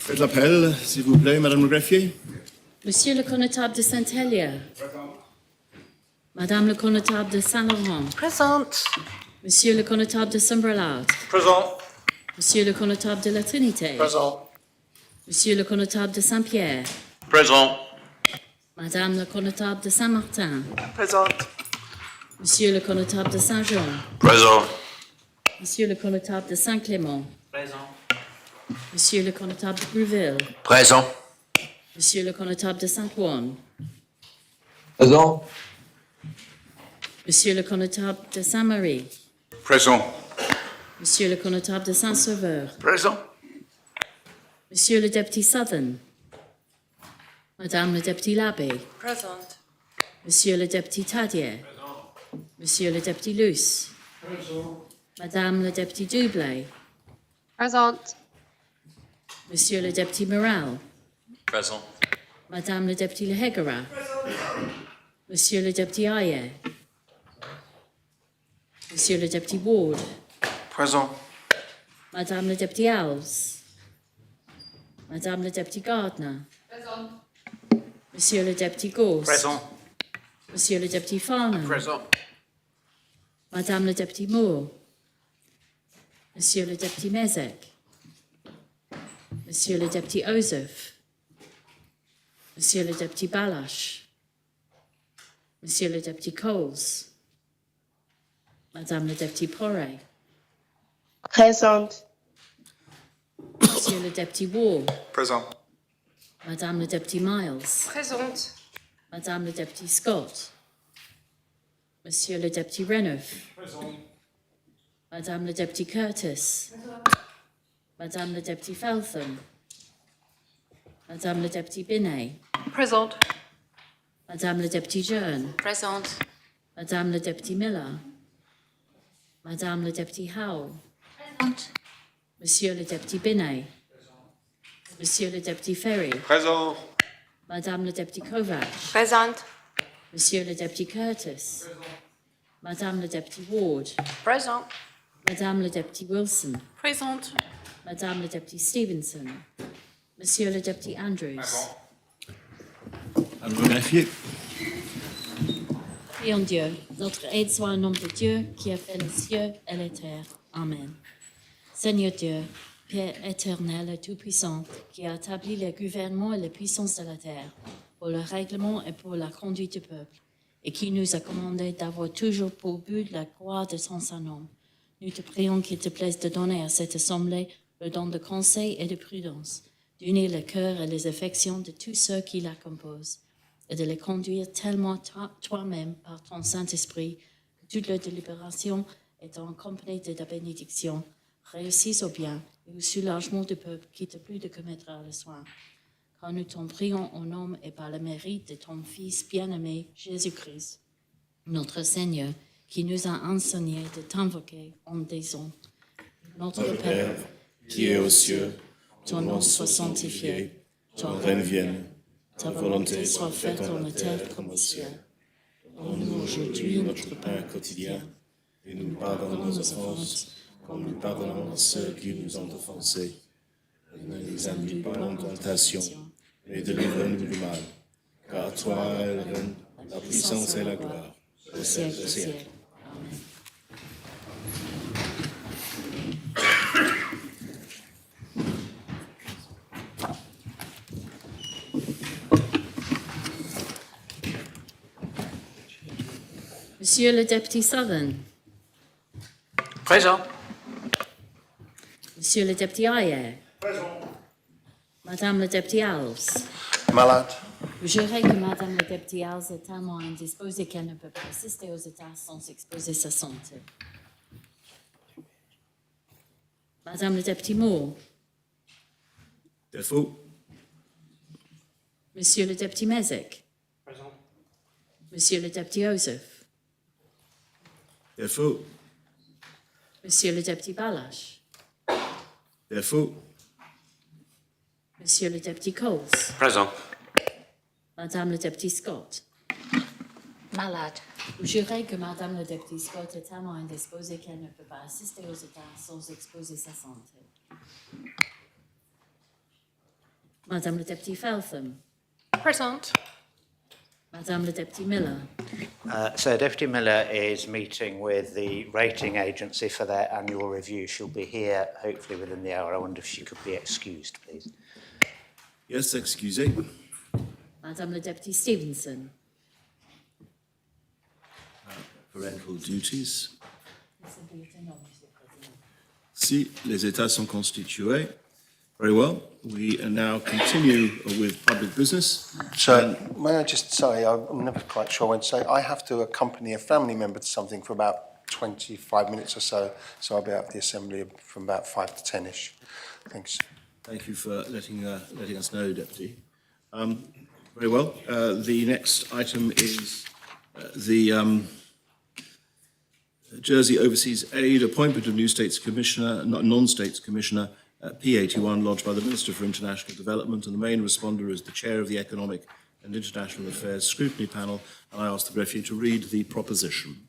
Faites l'appel, s'il vous plaît, Madame le greffier. Monsieur le connétable de Saint-Hélier. Madame le connétable de Saint-Laurent. Présente. Monsieur le connétable de Saint-Brelade. Présent. Monsieur le connétable de la Trinité. Présent. Monsieur le connétable de Saint-Pierre. Présent. Madame le connétable de Saint-Martin. Présente. Monsieur le connétable de Saint-Jean. Présent. Monsieur le connétable de Saint-Clément. Présent. Monsieur le connétable de Bruville. Présent. Monsieur le connétable de Saint-Ouen. Présent. Monsieur le connétable de Saint-Marie. Présent. Monsieur le connétable de Saint-Sauveur. Présent. Monsieur le député Southern. Madame le député Labbé. Présente. Monsieur le député Tadier. Monsieur le député Luce. Madame le député Dublé. Présente. Monsieur le député Morel. Présent. Madame le député Lehegara. Monsieur le député Ayer. Monsieur le député Ward. Présent. Madame le député Alves. Madame le député Gardner. Présente. Monsieur le député Gauss. Présent. Monsieur le député Farnham. Présent. Madame le député Moore. Monsieur le député Mezek. Monsieur le député Ozef. Monsieur le député Balash. Monsieur le député Coles. Madame le député Poré. Présente. Monsieur le député Wall. Présent. Madame le député Miles. Présente. Madame le député Scott. Monsieur le député Renouf. Madame le député Curtis. Madame le député Feltham. Madame le député Binet. Présente. Madame le député Jeune. Présente. Madame le député Miller. Madame le député Howell. Présente. Monsieur le député Binet. Monsieur le député Ferry. Présent. Madame le député Kovac. Présente. Monsieur le député Curtis. Madame le député Ward. Présente. Madame le député Wilson. Présente. Madame le député Stevenson. Monsieur le député Andrews. Madame le greffier. Prions Dieu. Notre aide soit au nom de Dieu qui a fait les cieux et la terre. Amen. Seigneur Dieu, Père éternel et tout-puissant, qui a établi le gouvernement et la puissance de la terre, pour le règlement et pour la conduite du peuple, et qui nous a commandé d'avoir toujours pour but la gloire de ton Saint-Nom, nous te prions qu'il te plaise de donner à cette assemblée le don de conseil et de prudence, d'unir le cœur et les affections de tous ceux qui la composent, et de les conduire tellement toi-même par ton Saint-Esprit que toute leur délibération étant accompagnée de ta bénédiction, réussisse au bien et au soulagement du peuple qui te plut de commettre le soin. Car nous t'en prions au nom et par le mérite de ton Fils bien-aimé, Jésus-Christ, notre Seigneur, qui nous a enseigné de t'invoquer en disant: Notre Père, qui es aux cieux, ton nom soit sanctifié, ton règne vienne, ta volonté soit faite en la terre comme au ciel. Donne-nous aujourd'hui notre pain quotidien, et nous pardonnons nos offenses, comme nous pardonnons à ceux qui nous ont offensés. Et ne nous induis pas en tentation, mais délivre-nous du mal. Car toi est le règne, la puissance et la gloire, au siècle des siècles. Amen. Monsieur le député Southern. Présent. Monsieur le député Ayer. Madame le député Alves. Malade. Vous jurez que Madame le député Alves est tellement indisposée qu'elle ne peut pas assister aux états sans exposer sa santé. Madame le député Moore. Défaut. Monsieur le député Mezek. Monsieur le député Ozef. Défaut. Monsieur le député Balash. Défaut. Monsieur le député Coles. Présent. Madame le député Scott. Malade. Vous jurez que Madame le député Scott est tellement indisposée qu'elle ne peut pas assister aux états sans exposer sa santé. Madame le Deputy Feltham. Présente. Madame le Deputy Miller. So Deputy Miller is meeting with the rating agency for their annual review. She'll be here hopefully within the hour. I wonder if she could be excused, please. Yes, excusez. Madame le Deputy Stevenson. Parental duties. Si les États sont constitués. Very well. We now continue with public business. So, may I just say, I'm never quite sure when to say, I have to accompany a family member to something for about 25 minutes or so, so I'll be out of the assembly from about 5 to 10-ish. Thanks. Thank you for letting us know, Deputy. Very well. The next item is the Jersey Overseas Aid appointment of new States Commissioner, non-States Commissioner, P81, lodged by the Minister for International Development, and the main responder is the Chair of the Economic and International Affairs Scrutiny Panel, and I ask the Greffier to read the proposition.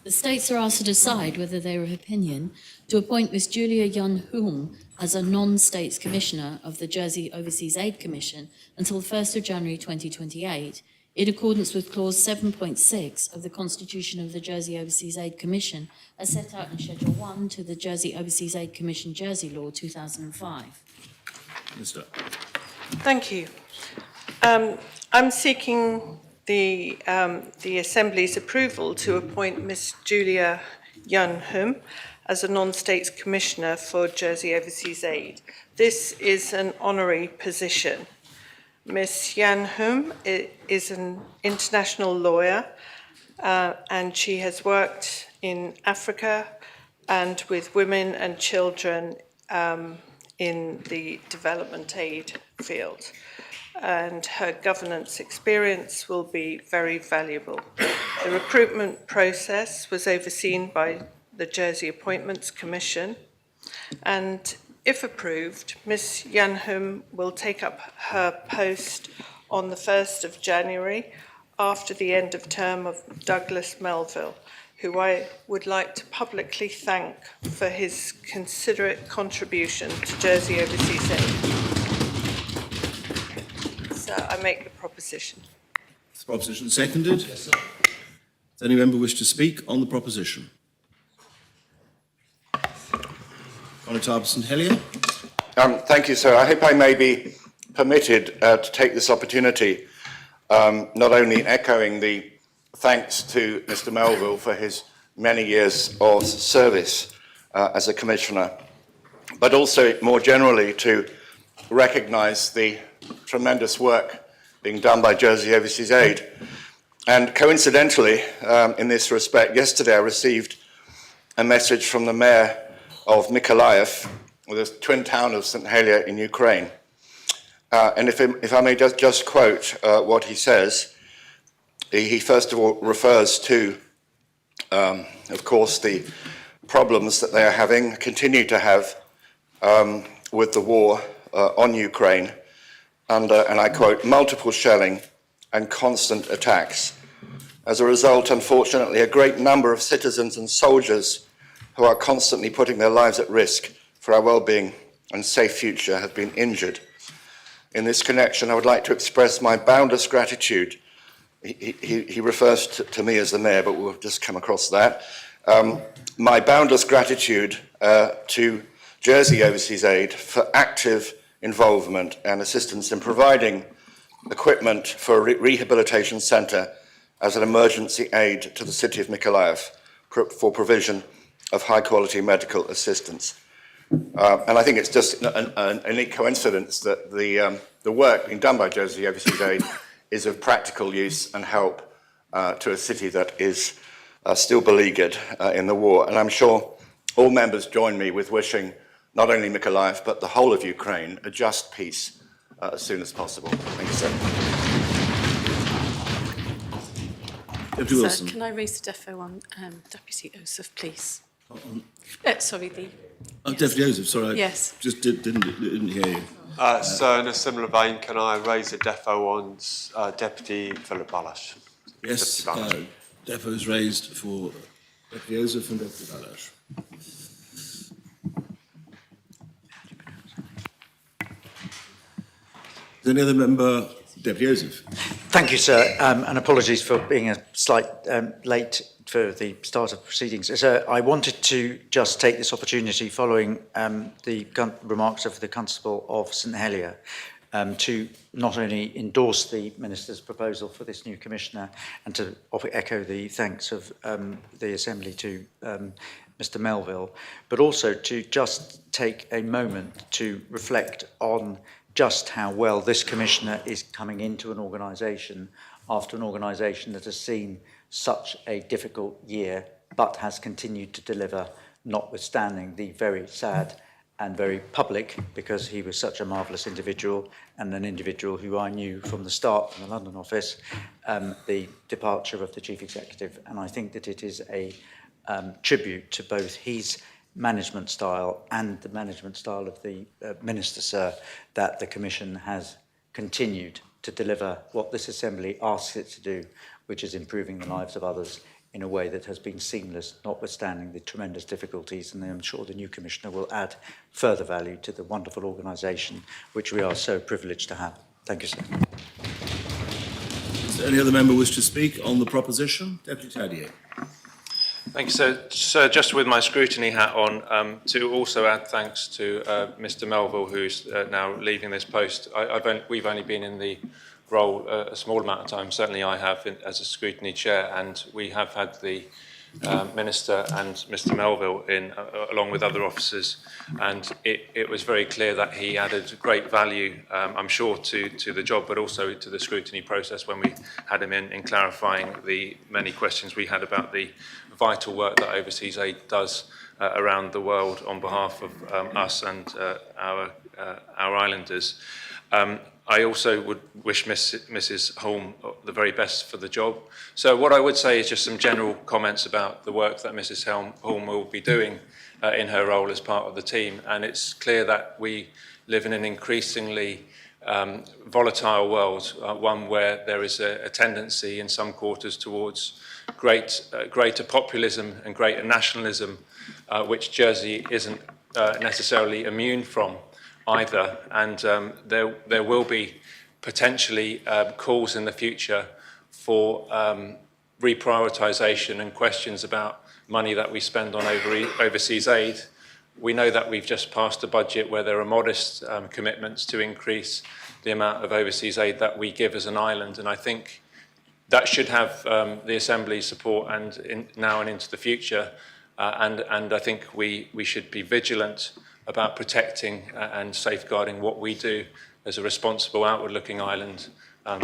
The States are asked to decide whether they are of opinion to appoint Ms. Julia Young-Hung as a non-States Commissioner of the Jersey Overseas Aid Commission until the 1st of January 2028, in accordance with Clause 7.6 of the Constitution of the Jersey Overseas Aid Commission, as set out in Schedule 1 to the Jersey Overseas Aid Commission Jersey Law 2005. Minister. Thank you. I'm seeking the Assembly's approval to appoint Ms. Julia Young-Hung as a non-States Commissioner for Jersey Overseas Aid. This is an honorary position. Ms. Young-Hung is an international lawyer and she has worked in Africa and with women and children in the development aid field. And her governance experience will be very valuable. The recruitment process was overseen by the Jersey Appointments Commission, and if approved, Ms. Young-Hung will take up her post on the 1st of January after the end of term of Douglas Melville, who I would like to publicly thank for his considerate contribution to Jersey Overseas Aid. So I make the proposition. Is the proposition seconded? Yes, sir. Does any member wish to speak on the proposition? Connétable St Helier. Thank you, sir. I hope I may be permitted to take this opportunity, not only echoing the thanks to Mr Melville for his many years of service as a Commissioner, but also more generally to recognise the tremendous work being done by Jersey Overseas Aid. And coincidentally, in this respect, yesterday I received a message from the Mayor of Mykolaiv, the twin town of St Helier in Ukraine. And if I may just quote what he says, he first of all refers to, of course, the problems that they are having, continue to have, with the war on Ukraine, and I quote, multiple shelling and constant attacks. As a result, unfortunately, a great number of citizens and soldiers who are constantly putting their lives at risk for our well-being and safe future have been injured. In this connection, I would like to express my boundless gratitude. He refers to me as the Mayor, but we'll just come across that. My boundless gratitude to Jersey Overseas Aid for active involvement and assistance in providing equipment for a rehabilitation centre as an emergency aid to the city of Mykolaiv for provision of high-quality medical assistance. And I think it's just a neat coincidence that the work being done by Jersey Overseas Aid is of practical use and help to a city that is still beleaguered in the war. And I'm sure all members join me with wishing not only Mykolaiv, but the whole of Ukraine a just peace as soon as possible. Thank you, sir. Deputy Sir, Wilson. can I raise the defo on Deputy Ossoff, please? Sorry, the... Deputy Joseph, sorry, I Yes. just didn't hear you. So in a similar vein, can I raise a defo on Deputy Philip Balash? Yes, defo is raised for Deputy Joseph and Deputy Balash. Any other member? Deputy Joseph. Thank you, sir, and apologies for being a slight late for the start of proceedings. Sir, I wanted to just take this opportunity following the remarks of the Constable of St Helier to not only endorse the Minister's proposal for this new Commissioner and to echo the thanks of the Assembly to Mr Melville, but also to just take a moment to reflect on just how well this Commissioner is coming into an organisation after an organisation that has seen such a difficult year but has continued to deliver, notwithstanding the very sad and very public, because he was such a marvellous individual and an individual who I knew from the start from the London office, the departure of the Chief Executive. And I think that it is a tribute to both his management style and the management style of the Minister, sir, that the Commission has continued to deliver what this Assembly asks it to do, which is improving the lives of others in a way that has been seamless, notwithstanding the tremendous difficulties, and I'm sure the new Commissioner will add further value to the wonderful organisation which we are so privileged to have. Thank you, sir. Does any other member wish to speak on the proposition? Deputy Tadier. Thank you, sir. Sir, just with my scrutiny hat on, to also add thanks to Mr Melville, who's now leaving this post. We've only been in the role a small amount of time. Certainly I have as a scrutiny chair, and we have had the Minister and Mr Melville in, along with other officers, and it was very clear that he added great value, I'm sure, to the job, but also to the scrutiny process when we had him in clarifying the many questions we had about the vital work that Overseas Aid does around the world on behalf of us and our islanders. I also would wish Mrs Holm the very best for the job. So what I would say is just some general comments about the work that Mrs Holm will be doing in her role as part of the team. And it's clear that we live in an increasingly volatile world, one where there is a tendency in some quarters towards greater populism and greater nationalism, which Jersey isn't necessarily immune from either, and there will be potentially calls in the future for reprioritisation and questions about money that we spend on overseas aid. We know that we've just passed a budget where there are modest commitments to increase the amount of overseas aid that we give as an island, and I think that should have the Assembly's support now and into the future, and I think we should be vigilant about protecting and safeguarding what we do as a responsible, outward-looking island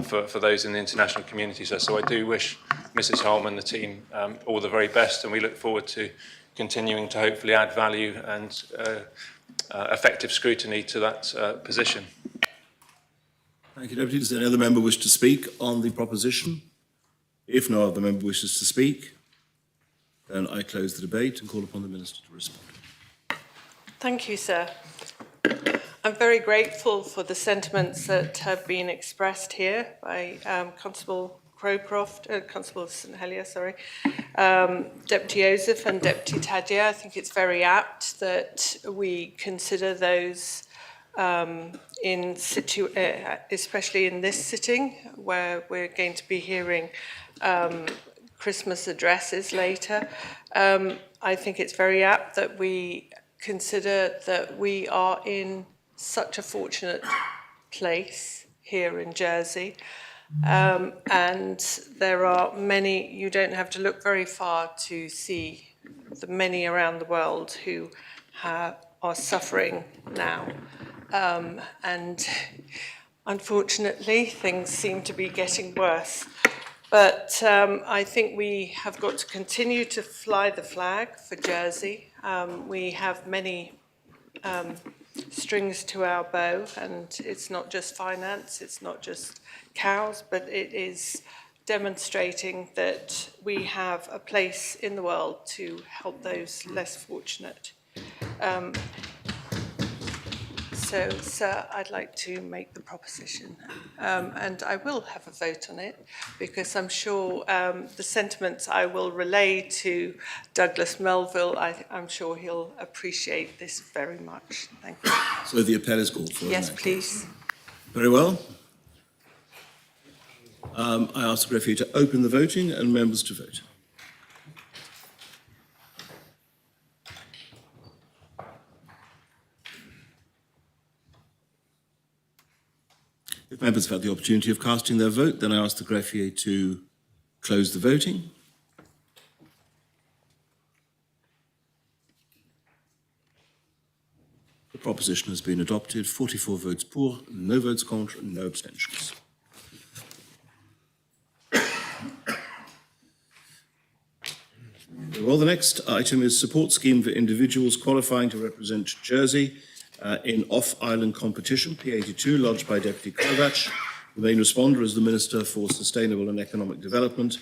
for those in the international community. So I do wish Mrs Holm and the team all the very best, and we look forward to continuing to hopefully add value and effective scrutiny to that position. Thank you, Deputy. Does any other member wish to speak on the proposition? If no other member wishes to speak, then I close the debate and call upon the Minister to respond. Thank you, sir. I'm very grateful for the sentiments that have been expressed here by Constable Crowcroft, Constable of St Helier, sorry, Deputy Joseph and Deputy Tadier. I think it's very apt that we consider those especially in this sitting, where we're going to be hearing Christmas addresses later. I think it's very apt that we consider that we are in such a fortunate place here in Jersey, and there are many, you don't have to look very far to see the many around the world who are suffering now, and unfortunately things seem to be getting worse. But I think we have got to continue to fly the flag for Jersey. We have many strings to our bow, and it's not just finance, it's not just cows, but it is demonstrating that we have a place in the world to help those less fortunate. So, sir, I'd like to make the proposition, and I will have a vote on it, because I'm sure the sentiments I will relay to Douglas Melville, I'm sure he'll appreciate this very much. Thank you. So the appel is called for. Yes, please. Very well. I ask the referee to open the voting and members to vote. If members have had the opportunity of casting their vote, then I ask the greffier to close the voting. The proposition has been adopted. 44 votes pour, no votes contre, and no abstentions. Well, the next item is support scheme for individuals qualifying to represent Jersey in off-island competition, P82, lodged by Deputy Cocq. The main responder is the Minister for Sustainable and Economic Development.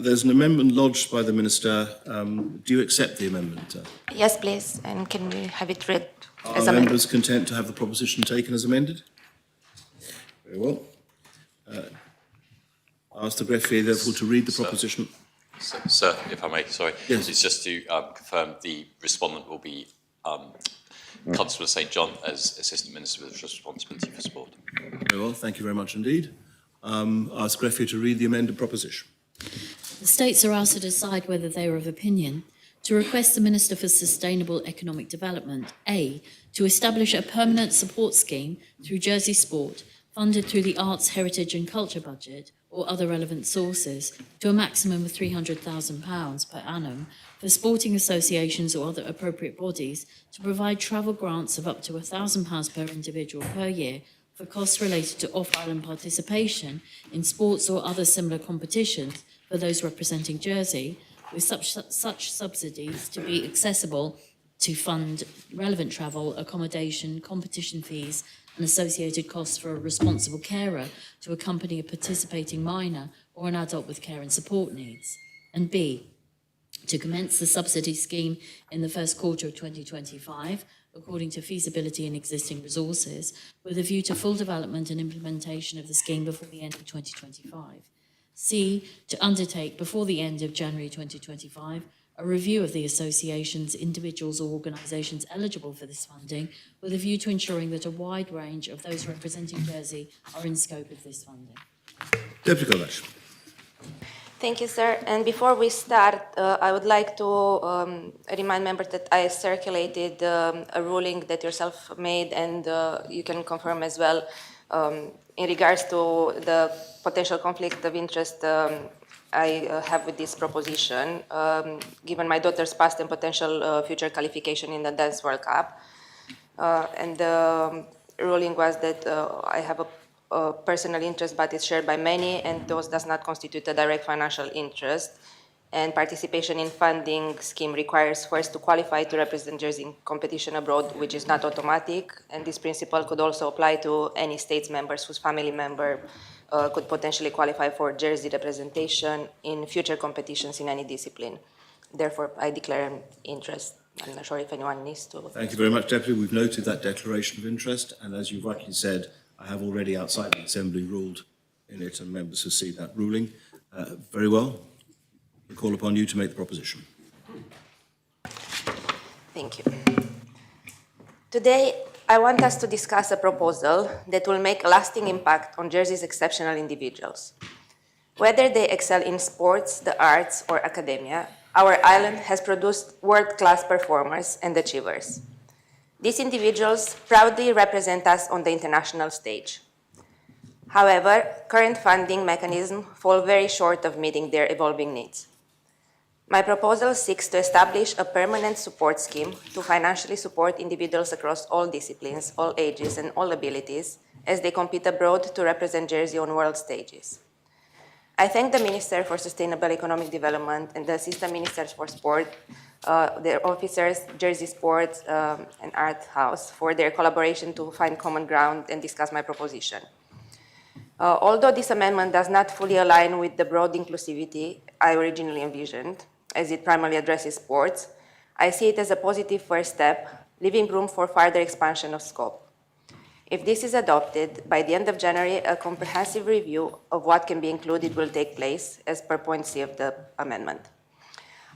There's an amendment lodged by the Minister. Do you accept the amendment? Yes, please. And can we have it read Are as amended? members content to have the proposition taken as amended? Very well. I ask the greffier, therefore, to read the proposition. Sir, if I may, sorry. Yes. It's just to confirm the respondent will be Constable St John as Assistant Minister with responsibility for sport. Very well, thank you very much indeed. I ask greffier to read the amended proposition. The states are asked to decide whether they are of opinion to request the Minister for Sustainable Economic Development, A, to establish a permanent support scheme through Jersey Sport, funded through the Arts, Heritage and Culture budget or other relevant sources, to a maximum of £300,000 per annum for sporting associations or other appropriate bodies to provide travel grants of up to £1,000 per individual per year for costs related to off-island participation in sports or other similar competitions for those representing Jersey, with such subsidies to be accessible to fund relevant travel, accommodation, competition fees, and associated costs for a responsible carer to accompany a participating minor or an adult with care and support needs. And B, to commence the subsidy scheme in the first quarter of 2025, according to feasibility and existing resources, with a view to full development and implementation of the scheme before the end of 2025. C, to undertake before the end of January 2025 a review of the associations, individuals or organisations eligible for this funding, with a view to ensuring that a wide range of those representing Jersey are in scope of this funding. Deputy Cocq. Thank you, sir. And before we start, I would like to remind members that I circulated a ruling that yourself made, and you can confirm as well in regards to the potential conflict of interest I have with this proposition, given my daughter's past and potential future qualification in the Dance World Cup. And the ruling was that I have a personal interest, but it's shared by many, and those does not constitute a direct financial interest. And participation in funding scheme requires first to qualify to represent Jersey in competition abroad, which is not automatic. And this principle could also apply to any states members whose family member could potentially qualify for Jersey representation in future competitions in any discipline. Therefore, I declare an interest. I'm not sure if anyone needs to. Thank you very much, Deputy. We've noted that declaration of interest, and as you rightly said, I have already outside the Assembly ruled in it, and members have seen that ruling. Very well. I call upon you to make the proposition. Thank you. Today, I want us to discuss a proposal that will make a lasting impact on Jersey's exceptional individuals. Whether they excel in sports, the arts, or academia, our island has produced world-class performers and achievers. These individuals proudly represent us on the international stage. However, current funding mechanisms fall very short of meeting their evolving needs. My proposal seeks to establish a permanent support scheme to financially support individuals across all disciplines, all ages, and all abilities as they compete abroad to represent Jersey on world stages. I thank the Minister for Sustainable Economic Development and the Assistant Ministers for Sport, their officers, Jersey Sports and Art House for their collaboration to find common ground and discuss my proposition. Although this amendment does not fully align with the broad inclusivity I originally envisioned, as it primarily addresses sports, I see it as a positive first step, leaving room for further expansion of scope. If this is adopted, by the end of January, a comprehensive review of what can be included will take place, as per point C of the amendment.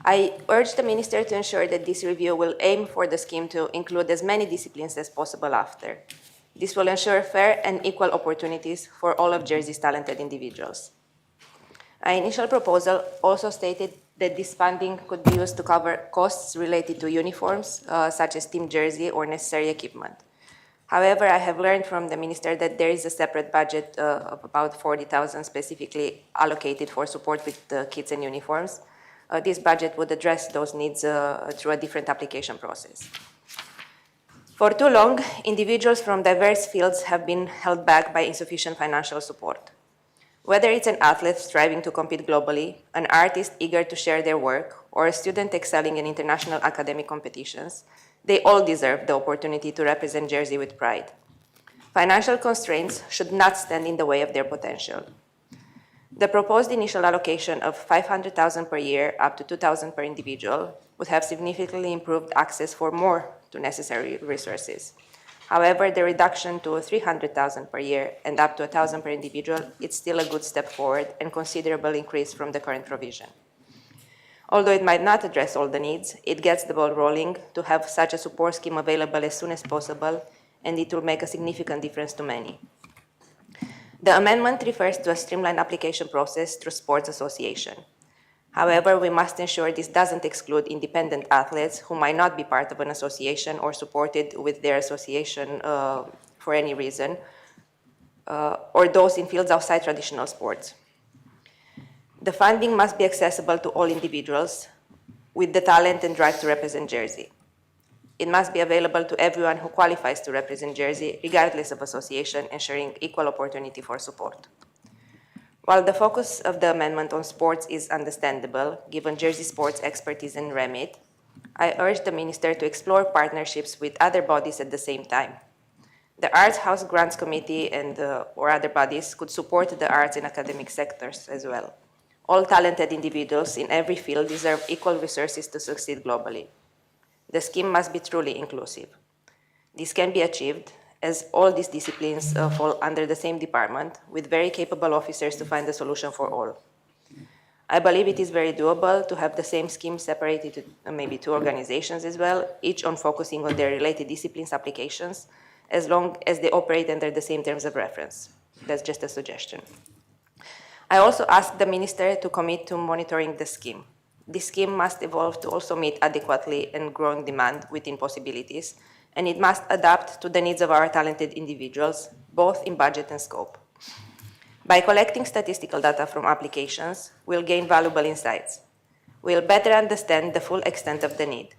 I urge the Minister to ensure that this review will aim for the scheme to include as many disciplines as possible after. This will ensure fair and equal opportunities for all of Jersey's talented individuals. Our initial proposal also stated that this funding could be used to cover costs related to uniforms, such as team jersey or necessary equipment. However, I have learned from the minister that there is a separate budget of about 40,000 specifically allocated for support with the kits and uniforms. This budget would address those needs through a different application process. For too long, individuals from diverse fields have been held back by insufficient financial support. Whether it's an athlete striving to compete globally, an artist eager to share their work, or a student excelling in international academic competitions, they all deserve the opportunity to represent Jersey with pride. Financial constraints should not stand in the way of their potential. The proposed initial allocation of 500,000 per year up to 2,000 per individual would have significantly improved access for more to necessary resources. However, the reduction to 300,000 per year and up to 1,000 per individual is still a good step forward and considerable increase from the current provision. Although it might not address all the needs, it gets the ball rolling to have such a support scheme available as soon as possible, and it will make a significant difference to many. The amendment refers to a streamlined application process through sports association. However, we must ensure this doesn't exclude independent athletes who might not be part of an association or supported with their association for any reason, or those in fields outside traditional sports. The funding must be accessible to all individuals with the talent and drive to represent Jersey. It must be available to everyone who qualifies to represent Jersey, regardless of association, ensuring equal opportunity for support. While the focus of the amendment on sports is understandable, given Jersey sports expertise and remit, I urge the Minister to explore partnerships with other bodies at the same time. The Arts House Grants Committee and or other bodies could support the arts and academic sectors as well. All talented individuals in every field deserve equal resources to succeed globally. The scheme must be truly inclusive. This can be achieved as all these disciplines fall under the same department, with very capable officers to find a solution for all. I believe it is very doable to have the same scheme separated to maybe 2 organizations as well, each on focusing on their related disciplines applications, as long as they operate under the same terms of reference. That's just a suggestion. I also asked the Minister to commit to monitoring the scheme. This scheme must evolve to also meet adequately and growing demand within possibilities, and it must adapt to the needs of our talented individuals, both in budget and scope. By collecting statistical data from applications, we'll gain valuable insights. We'll better understand the full extent of the need.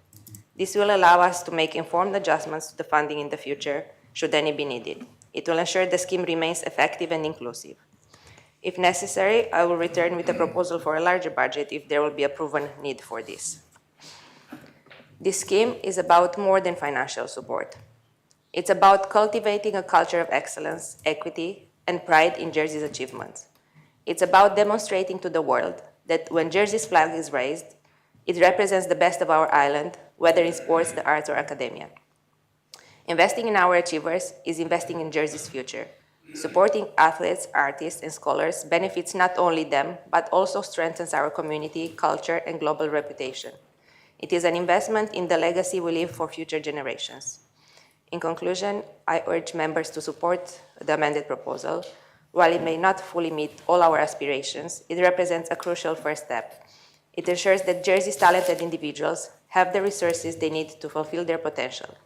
This will allow us to make informed adjustments to the funding in the future, should any be needed. It will ensure the scheme remains effective and inclusive. If necessary, I will return with a proposal for a larger budget if there will be a proven need for this. This scheme is about more than financial support. It's about cultivating a culture of excellence, equity, and pride in Jersey's achievements. It's about demonstrating to the world that when Jersey's flag is raised, it represents the best of our island, whether in sports, the arts, or academia. Investing in our achievers is investing in Jersey's future. Supporting athletes, artists, and scholars benefits not only them, but also strengthens our community, culture, and global reputation. It is an investment in the legacy we leave for future generations. In conclusion, I urge members to support the amended proposal. While it may not fully meet all our aspirations, it represents a crucial first step. It ensures that Jersey's talented individuals have the resources they need to fulfill their potential.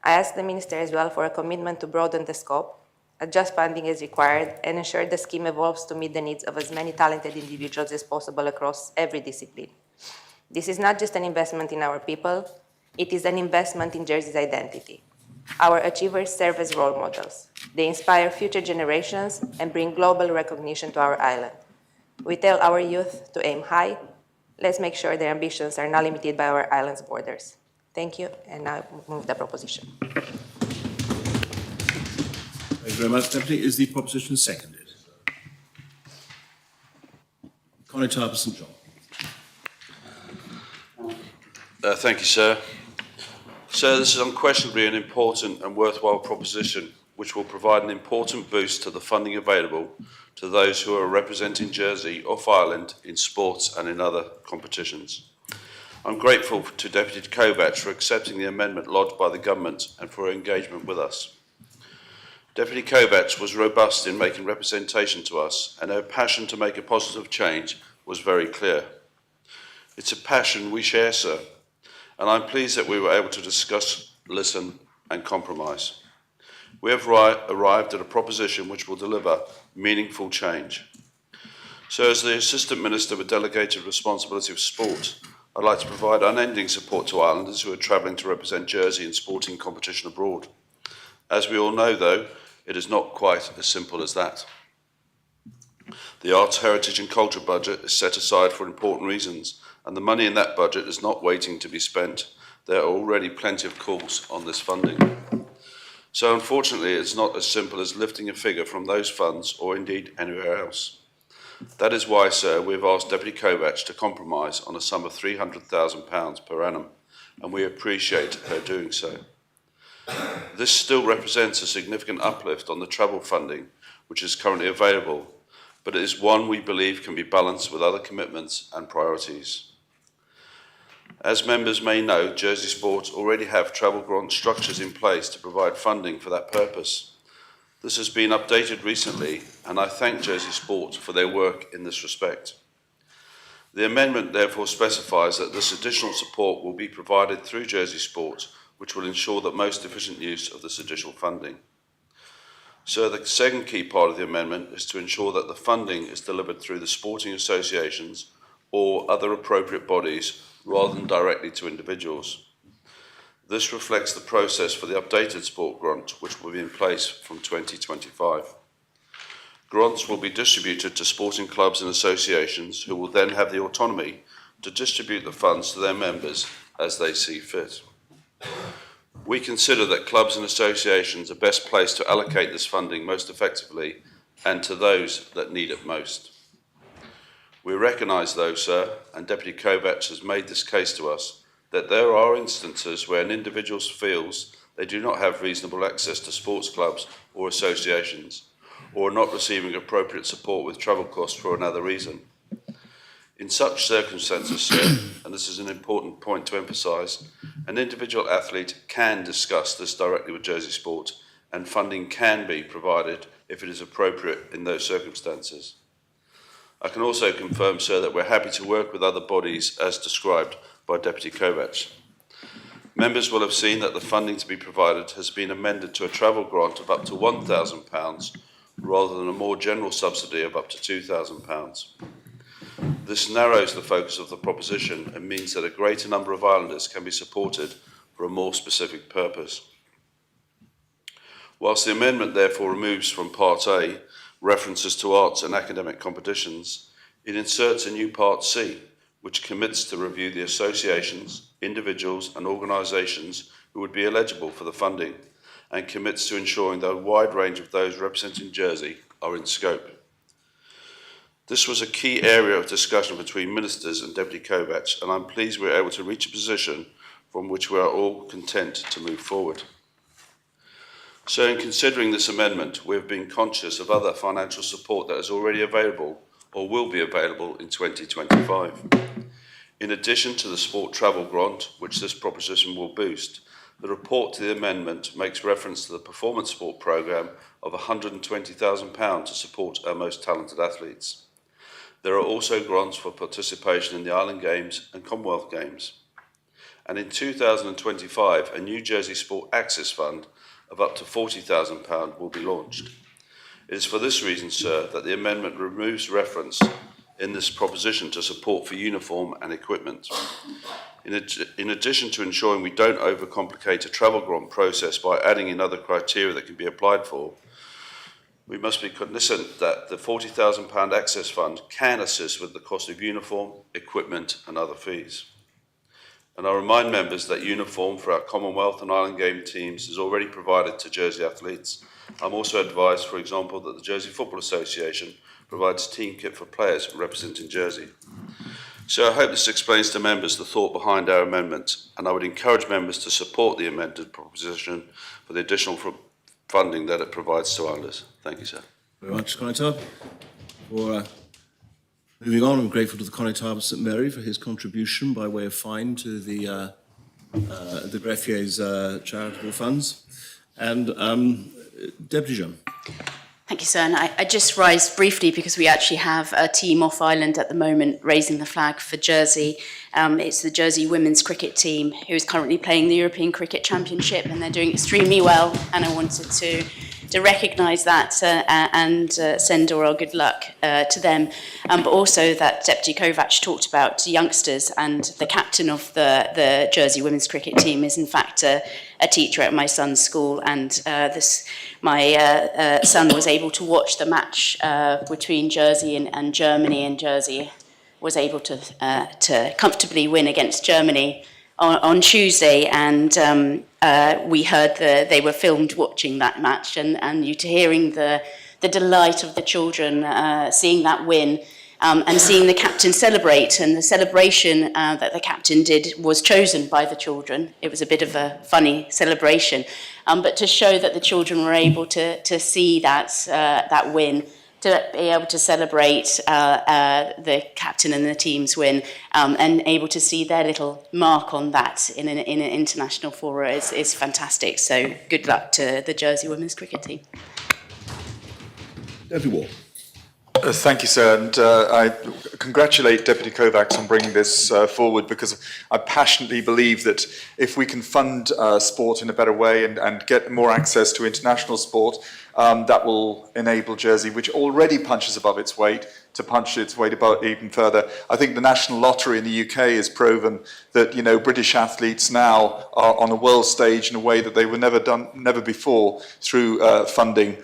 I ask the Minister as well for a commitment to broaden the scope, adjust funding as required, and ensure the scheme evolves to meet the needs of as many talented individuals as possible across every discipline. This is not just an investment in our people, it is an investment in Jersey's identity. Our achievers serve as role models. They inspire future generations and bring global recognition to our island. We tell our youth to aim high. Let's make sure their ambitions are not limited by our island's borders. Thank you, and now I move the proposition. Thank you very much, Deputy. Is the proposition seconded? Connétable, St John. Thank you, sir. Sir, this is unquestionably an important and worthwhile proposition which will provide an important boost to the funding available to those who are representing Jersey off Ireland in sports and in other competitions. I'm grateful to Deputy Cocq for accepting the amendment lodged by the Government and for her engagement with us. Deputy Cocq was robust in making representation to us, and her passion to make a positive change was very clear. It's a passion we share, sir, and I'm pleased that we were able to discuss, listen and compromise. We have arrived at a proposition which will deliver meaningful change. So as the Assistant Minister with delegated responsibility of sport, I'd like to provide unending support to Islanders who are travelling to represent Jersey in sporting competition abroad. As we all know, though, it is not quite as simple as that. The Arts, Heritage and Culture budget is set aside for important reasons, and the money in that budget is not waiting to be spent. There are already plenty of calls on this funding. So unfortunately, it's not as simple as lifting a figure from those funds or indeed anywhere else. That is why, sir, we've asked Deputy Cocq to compromise on a sum of £300,000 per annum, and we appreciate her doing so. This still represents a significant uplift on the travel funding, which is currently available, but it is one we believe can be balanced with other commitments and priorities. As members may know, Jersey Sport already have travel grant structures in place to provide funding for that purpose. This has been updated recently, and I thank Jersey Sport for their work in this respect. The amendment therefore specifies that this additional support will be provided through Jersey Sport, which will ensure the most efficient use of this additional funding. So the second key part of the amendment is to ensure that the funding is delivered through the sporting associations or other appropriate bodies rather than directly to individuals. This reflects the process for the updated sport grant, which will be in place from 2025. Grants will be distributed to sporting clubs and associations who will then have the autonomy to distribute the funds to their members as they see fit. We consider that clubs and associations are best placed to allocate this funding most effectively and to those that need it most. We recognise, though, sir, and Deputy Cocq has made this case to us, that there are instances where an individual feels they do not have reasonable access to sports clubs or associations, or are not receiving appropriate support with travel costs for another reason. In such circumstances, sir, and this is an important point to emphasise, an individual athlete can discuss this directly with Jersey Sport, and funding can be provided if it is appropriate in those circumstances. I can also confirm, sir, that we're happy to work with other bodies as described by Deputy Cocq. Members will have seen that the funding to be provided has been amended to a travel grant of up to £1,000 rather than a more general subsidy of up to £2,000. This narrows the focus of the proposition and means that a greater number of islanders can be supported for a more specific purpose. Whilst the amendment therefore removes from Part A references to arts and academic competitions, it inserts a new Part C, which commits to review the associations, individuals and organisations who would be eligible for the funding, and commits to ensuring that a wide range of those representing Jersey are in scope. This was a key area of discussion between ministers and Deputy Cocq, and I'm pleased we were able to reach a position from which we are all content to move forward. So in considering this amendment, we have been conscious of other financial support that is already available or will be available in 2025. In addition to the sport travel grant, which this proposition will boost, the report to the amendment makes reference to the performance sport programme of £120,000 to support our most talented athletes. There are also grants for participation in the Island Games and Commonwealth Games. And in 2025, a new Jersey Sport Access Fund of up to £40,000 will be launched. It is for this reason, sir, that the amendment removes reference in this proposition to support for uniform and equipment. In addition to ensuring we don't overcomplicate a travel grant process by adding in other criteria that can be applied for, we must be cognizant that the £40,000 access fund can assist with the cost of uniform, equipment and other fees. And I remind members that uniform for our Commonwealth and Island Game teams is already provided to Jersey athletes. I'm also advised, for example, that the Jersey Football Association provides team kit for players representing Jersey. So I hope this explains to members the thought behind our amendment, and I would encourage members to support the amended proposition for the additional funding that it provides to Islanders. Thank you, sir. Very much, Connétable. For moving on, I'm grateful to the Connétable St Mary for his contribution by way of fine to the Greffier's charitable funds. And Deputy John. Thank you, sir. And I just rise briefly because we actually have a team off island at the moment raising the flag for Jersey. It's the Jersey women's cricket team who is currently playing the European Cricket Championship, and they're doing extremely well. And I wanted to recognise that and send all our good luck to them. But also that Deputy Kovac talked about youngsters, and the captain of the Jersey women's cricket team is in fact a teacher at my son's school, and my son was able to watch the match between Jersey and Germany, and Jersey was able to comfortably win against Germany on Tuesday, and we heard they were filmed watching that match, and you hearing the delight of the children seeing that win. And seeing the captain celebrate, and the celebration that the captain did was chosen by the children. It was a bit of a funny celebration, but to show that the children were able to see that win, to be able to celebrate the captain and the team's win, and able to see their little mark on that in an international forum is fantastic. So good luck to the Jersey women's cricket team. Deputy Ward. Thank you, sir, and I congratulate Deputy Kovacs on bringing this forward, because I passionately believe that if we can fund sport in a better way and get more access to international sport, that will enable Jersey, which already punches above its weight, to punch its weight above even further. I think the National Lottery in the UK has proven that, you know, British athletes now are on a world stage in a way that they were never before through funding.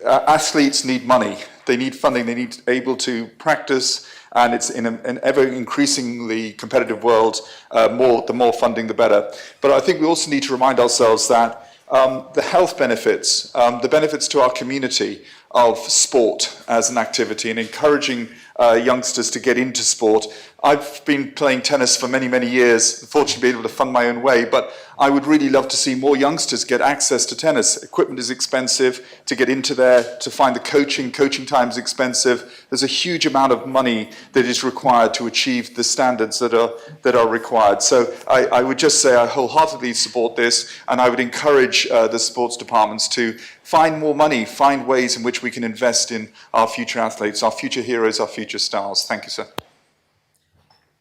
Athletes need money. They need funding. They need able to practice, and it's in an ever increasingly competitive world. The more funding, the better. But I think we also need to remind ourselves that the health benefits, the benefits to our community of sport as an activity, and encouraging youngsters to get into sport. I've been playing tennis for many, many years, unfortunately been able to fund my own way, but I would really love to see more youngsters get access to tennis. Equipment is expensive to get into there, to find the coaching time is expensive. There's a huge amount of money that is required to achieve the standards that are required. So I would just say I wholeheartedly support this, and I would encourage the sports departments to find more money, find ways in which we can invest in our future athletes, our future heroes, our future stars. Thank you, sir.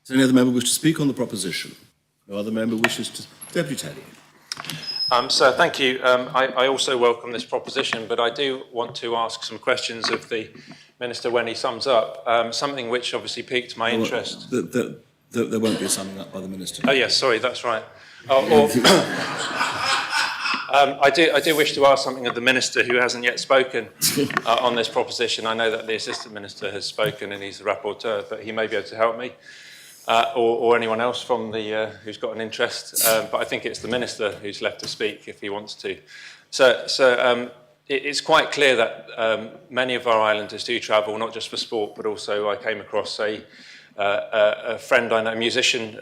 Does any other member wish to speak on the proposition? No other member wishes to... Deputy Talley. Sir, thank you. I also welcome this proposition, but I do want to ask some questions of the Minister when he sums up, something which obviously piqued my interest. There won't be a summing up by the Minister. Oh, yes, sorry, that's right. I do wish to ask something of the Minister who hasn't yet spoken on this proposition. I know that the Assistant Minister has spoken and he's the rapporteur, but he may be able to help me. Or anyone else from the who's got an interest, but I think it's the Minister who's left to speak if he wants to. So it's quite clear that many of our islanders do travel, not just for sport, but also I came across a friend I know, a musician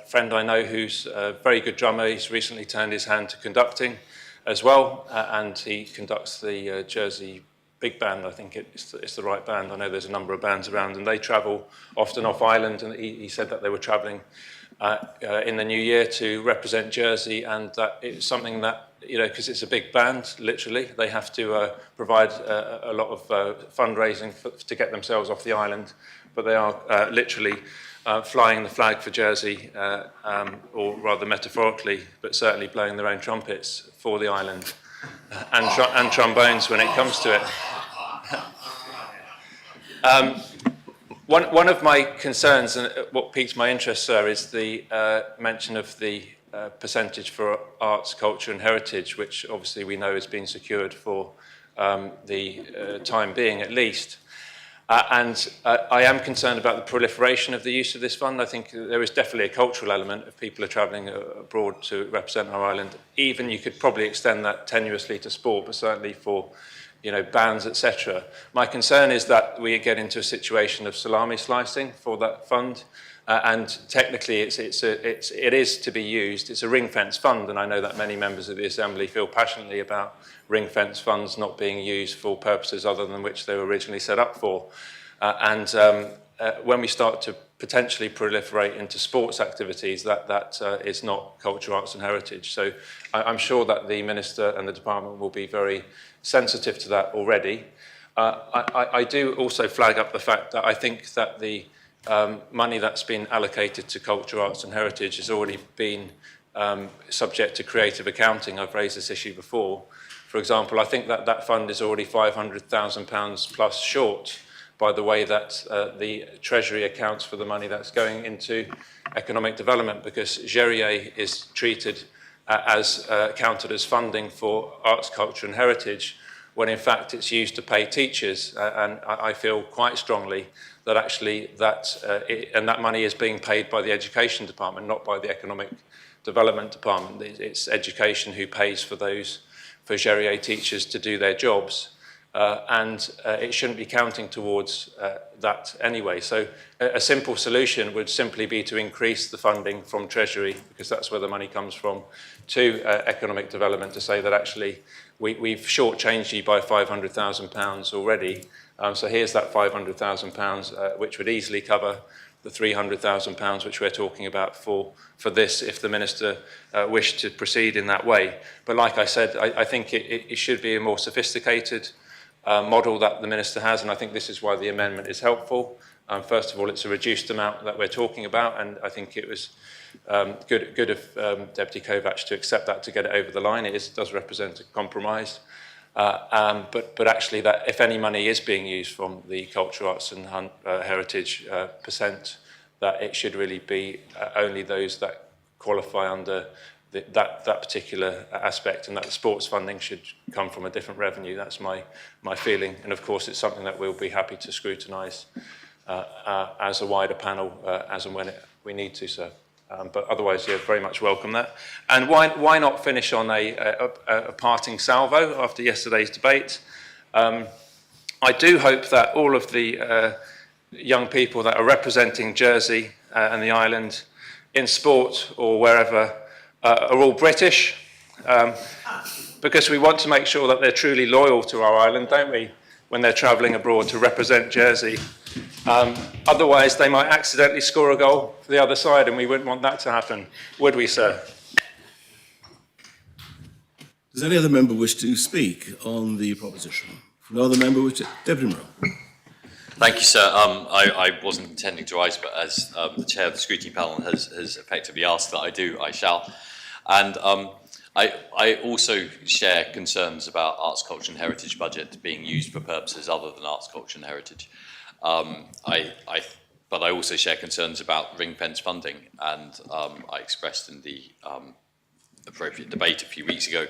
friend I know who's a very good drummer. He's recently turned his hand to conducting as well, and he conducts the Jersey Big Band. I think it's the right band. I know there's a number of bands around, and they travel often off island, and he said that they were travelling in the new year to represent Jersey, and that it's something that, you know, because it's a big band, literally, they have to provide a lot of fundraising to get themselves off the island, but they are literally flying the flag for Jersey, or rather metaphorically, but certainly blowing their own trumpets for the island, and trombones when it comes to it. One of my concerns, and what piques my interest, sir, is the mention of the percentage for arts, culture and heritage, which obviously we know has been secured for the time being at least. And I am concerned about the proliferation of the use of this fund. I think there is definitely a cultural element if people are travelling abroad to represent our island. Even you could probably extend that tenuously to sport, but certainly for, you know, bands, etc. My concern is that we get into a situation of salami slicing for that fund, and technically it is to be used. It's a ring-fence fund, and I know that many members of the Assembly feel passionately about ring-fence funds not being used for purposes other than which they were originally set up for. When we start to potentially proliferate into sports activities, that is not culture, arts and heritage. So I'm sure that the Minister and the Department will be very sensitive to that already. I do also flag up the fact that I think that the money that's been allocated to culture, arts and heritage has already been subject to creative accounting. I've raised this issue before. For example, I think that that fund is already £500,000 plus short by the way that the Treasury accounts for the money that's going into economic development, because Gérier is treated as counted as funding for arts, culture and heritage, when in fact it's used to pay teachers. And I feel quite strongly that actually that money is being paid by the Education Department, not by the Economic Development Department. It's education who pays for Gérier teachers to do their jobs. And it shouldn't be counting towards that anyway. So a simple solution would simply be to increase the funding from Treasury, because that's where the money comes from, to economic development, to say that actually we've shortchanged you by £500,000 already. So here's that £500,000, which would easily cover the £300,000 which we're talking about for this, if the Minister wished to proceed in that way. But like I said, I think it should be a more sophisticated model that the Minister has, and I think this is why the amendment is helpful. First of all, it's a reduced amount that we're talking about, and I think it was good of Deputy Kovacs to accept that, to get it over the line. It does represent a compromise. But actually, that if any money is being used from the culture, arts and heritage percent, that it should really be only those that qualify under that particular aspect, and that the sports funding should come from a different revenue. That's my feeling, and of course it's something that we'll be happy to scrutinise as a wider panel as and when we need to, sir. But otherwise, yeah, very much welcome that. And why not finish on a parting salvo after yesterday's debate? I do hope that all of the young people that are representing Jersey and the island in sport or wherever are all British, because we want to make sure that they're truly loyal to our island, don't we, when they're travelling abroad to represent Jersey. Otherwise, they might accidentally score a goal for the other side, and we wouldn't want that to happen, would we, sir? Does any other member wish to speak on the proposition? No other member wish to... Deputy Mayor. Thank you, sir. I wasn't intending to rise, but as the chair of the scrutiny panel has effectively asked that I do, I shall. And I also share concerns about arts, culture and heritage budget being used for purposes other than arts, culture and heritage. But I also share concerns about ring-fence funding, and I expressed in the appropriate debate a few weeks ago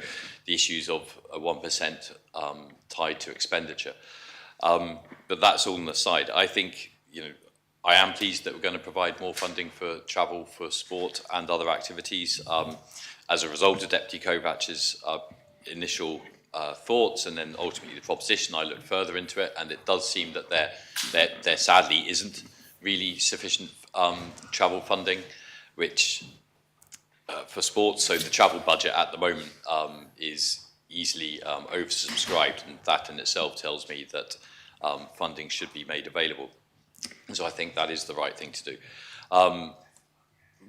the issues of a 1% tied to expenditure. But that's all on the side. I think, I am pleased that we're going to provide more funding for travel, for sport and other activities. As a result of Deputy Kovacs' initial thoughts and then ultimately the proposition, I looked further into it, and it does seem that there sadly isn't really sufficient travel funding, which for sports, so the travel budget at the moment is easily oversubscribed, and that in itself tells me that funding should be made available. And so I think that is the right thing to do.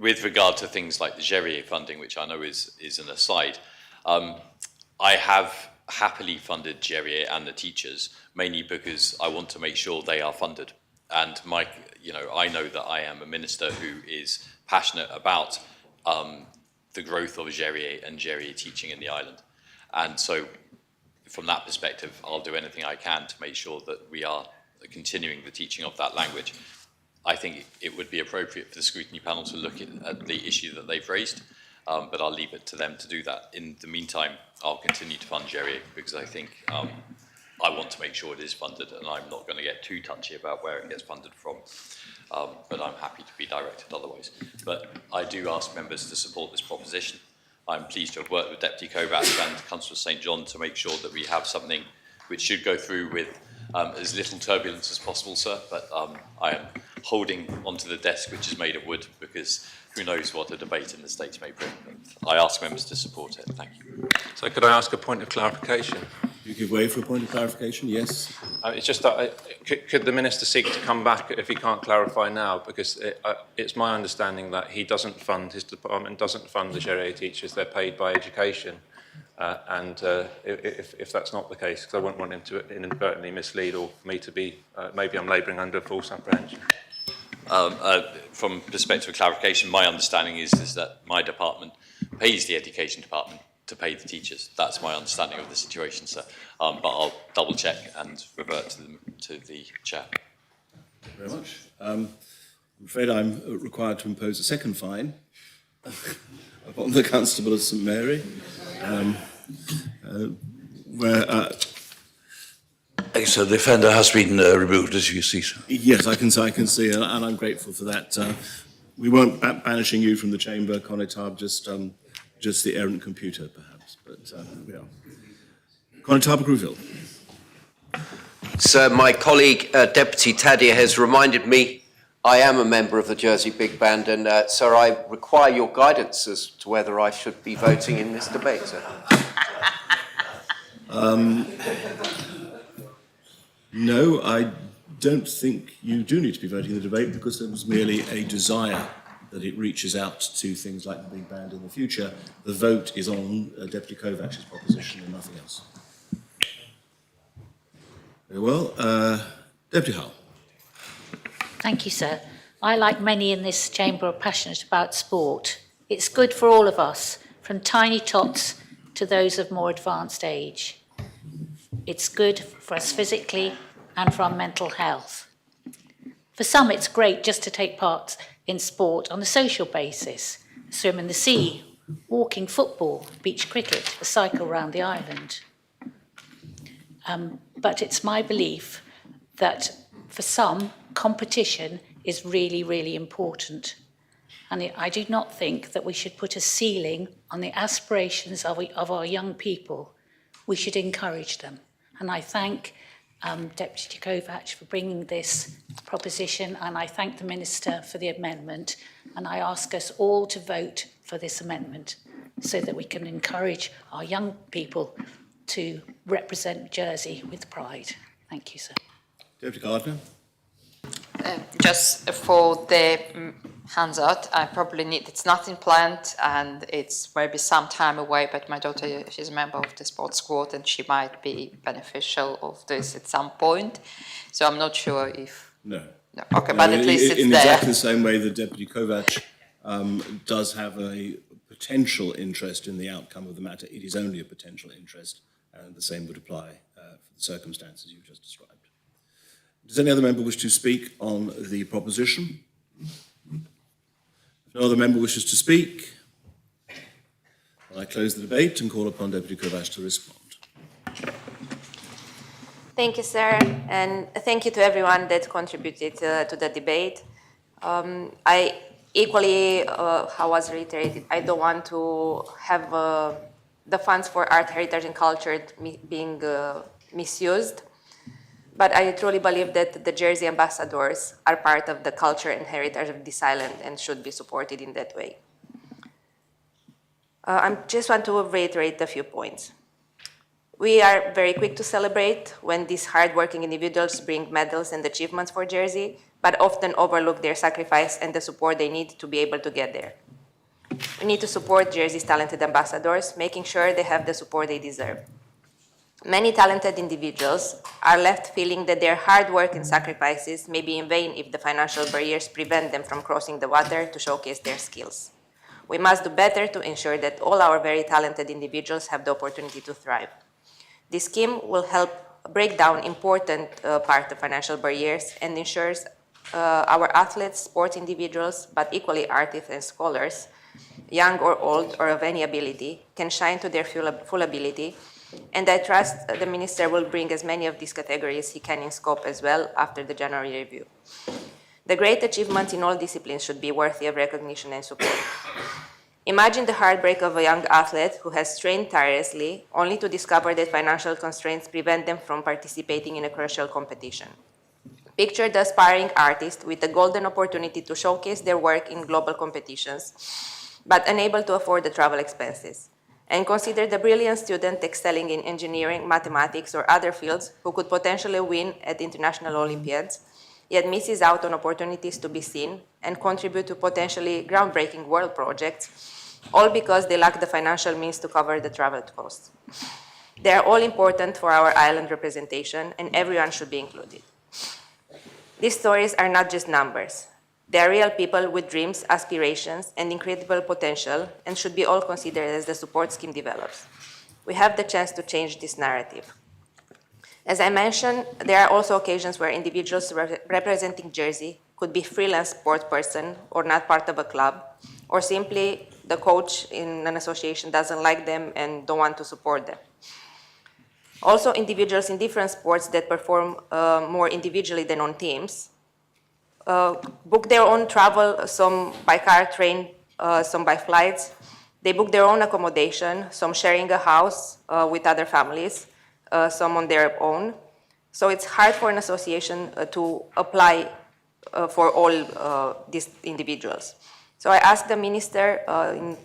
With regard to things like the Gérier funding, which I know is an aside, I have happily funded Gérier and the teachers, mainly because I want to make sure they are funded. And I know that I am a minister who is passionate about the growth of Gérier and Gérier teaching in the island. And so from that perspective, I'll do anything I can to make sure that we are continuing the teaching of that language. I think it would be appropriate for the scrutiny panel to look at the issue that they've raised, but I'll leave it to them to do that. In the meantime, I'll continue to fund Gérier, because I think I want to make sure it is funded, and I'm not going to get too touchy about where it gets funded from, but I'm happy to be directed otherwise. But I do ask members to support this proposition. I'm pleased to have worked with Deputy Kovacs and Councillor St John to make sure that we have something which should go through with as little turbulence as possible, sir, but I am holding onto the desk which is made of wood, because who knows what a debate in the States may bring. But I ask members to support it. Thank you. So could I ask a point of clarification? You give way for a point of clarification? Yes. It's just that, could the Minister seek to come back if he can't clarify now? Because it's my understanding that he doesn't fund, his department doesn't fund the GRE teachers, they're paid by education. If that's not the case, because I wouldn't want him to inadvertently mislead or for me to be, maybe I'm labouring under false apprehension. From perspective of clarification, my understanding is that my department pays the education department to pay the teachers. That's my understanding of the situation, sir. But I'll double check and revert to the chair. Thank you very much. I'm afraid I'm required to impose a second fine upon the Constable of St Mary, So the offender has been removed, as you see, sir. Yes, I can see, and I'm grateful for that. We weren't banishing you from the chamber, Connétable, just the errant computer, perhaps, but we are. Connétable Grouville. Sir, my colleague, Deputy Taddia, has reminded me I am a member of the Jersey Big Band, and, sir, I require your guidance as to whether I should be voting in this debate, sir. No, I don't think you do need to be voting in the debate because there was merely a desire that it reaches out to things like the Big Band in the future. The vote is on Deputy Kovac's proposition and nothing else. Very well. Deputy Hull. Thank you, sir. I, like many in this chamber, are passionate about sport. It's good for all of us, from tiny tots to those of more advanced age. It's good for us physically and for our mental health. For some, it's great just to take part in sport on a social basis, swim in the sea, walking, football, beach cricket, a cycle around the island. But it's my belief that for some, competition is really, really important. And I do not think that we should put a ceiling on the aspirations of our young people. We should encourage them. And I thank Deputy Cocq for bringing this proposition, and I thank the Minister for the amendment, and I ask us all to vote for this amendment so that we can encourage our young people to represent Jersey with pride. Thank you, sir. Deputy Gardner. Just for the hands out, I probably need, it's nothing planned and it's maybe some time away, but my daughter, she's a member of the sports squad and she might be beneficial of this at some point. So I'm not sure if... No. Okay, but at least it's there. In exactly the same way that Deputy Kovach does have a potential interest in the outcome of the matter, it is only a potential interest, and the same would apply for the circumstances you've just described. Does any other member wish to speak on the proposition? If no other member wishes to speak, I close the debate and call upon Deputy Cocq to respond. Thank you, sir, and thank you to everyone that contributed to the debate. I equally, how was reiterated, I don't want to have the funds for art, heritage and culture being misused. But I truly believe that the Jersey ambassadors are part of the culture and heritage of this island and should be supported in that way. I just want to reiterate a few points. We are very quick to celebrate when these hardworking individuals bring medals and achievements for Jersey, but often overlook their sacrifice and the support they need to be able to get there. We need to support Jersey's talented ambassadors, making sure they have the support they deserve. Many talented individuals are left feeling that their hard work and sacrifices may be in vain if the financial barriers prevent them from crossing the water to showcase their skills. We must do better to ensure that all our very talented individuals have the opportunity to thrive. This scheme will help break down important part of financial barriers and ensures our athletes, sports individuals, but equally artists and scholars, young or old or of any ability, can shine to their full ability. And I trust the Minister will bring as many of these categories he can in scope as well after the January review. The great achievements in all disciplines should be worthy of recognition and support. Imagine the heartbreak of a young athlete who has trained tirelessly only to discover that financial constraints prevent them from participating in a crucial competition. Picture the aspiring artist with the golden opportunity to showcase their work in global competitions, but unable to afford the travel expenses. and consider the brilliant student excelling in engineering, mathematics, or other fields who could potentially win at international Olympiads, yet misses out on opportunities to be seen and contribute to potentially groundbreaking world projects, all because they lack the financial means to cover the travel costs. They are all important for our island representation, and everyone should be included. These stories are not just numbers. They are real people with dreams, aspirations, and incredible potential, and should be all considered as the support scheme develops. We have the chance to change this narrative. As I mentioned, there are also occasions where individuals representing Jersey could be freelance sport person or not part of a club, or simply the coach in an association doesn't like them and don't want to support them. Also, individuals in different sports that perform more individually than on teams book their own travel, some by car, train, some by flights. They book their own accommodation, some sharing a house with other families, some on their own. So it's hard for an association to apply for all these individuals. So I asked the minister in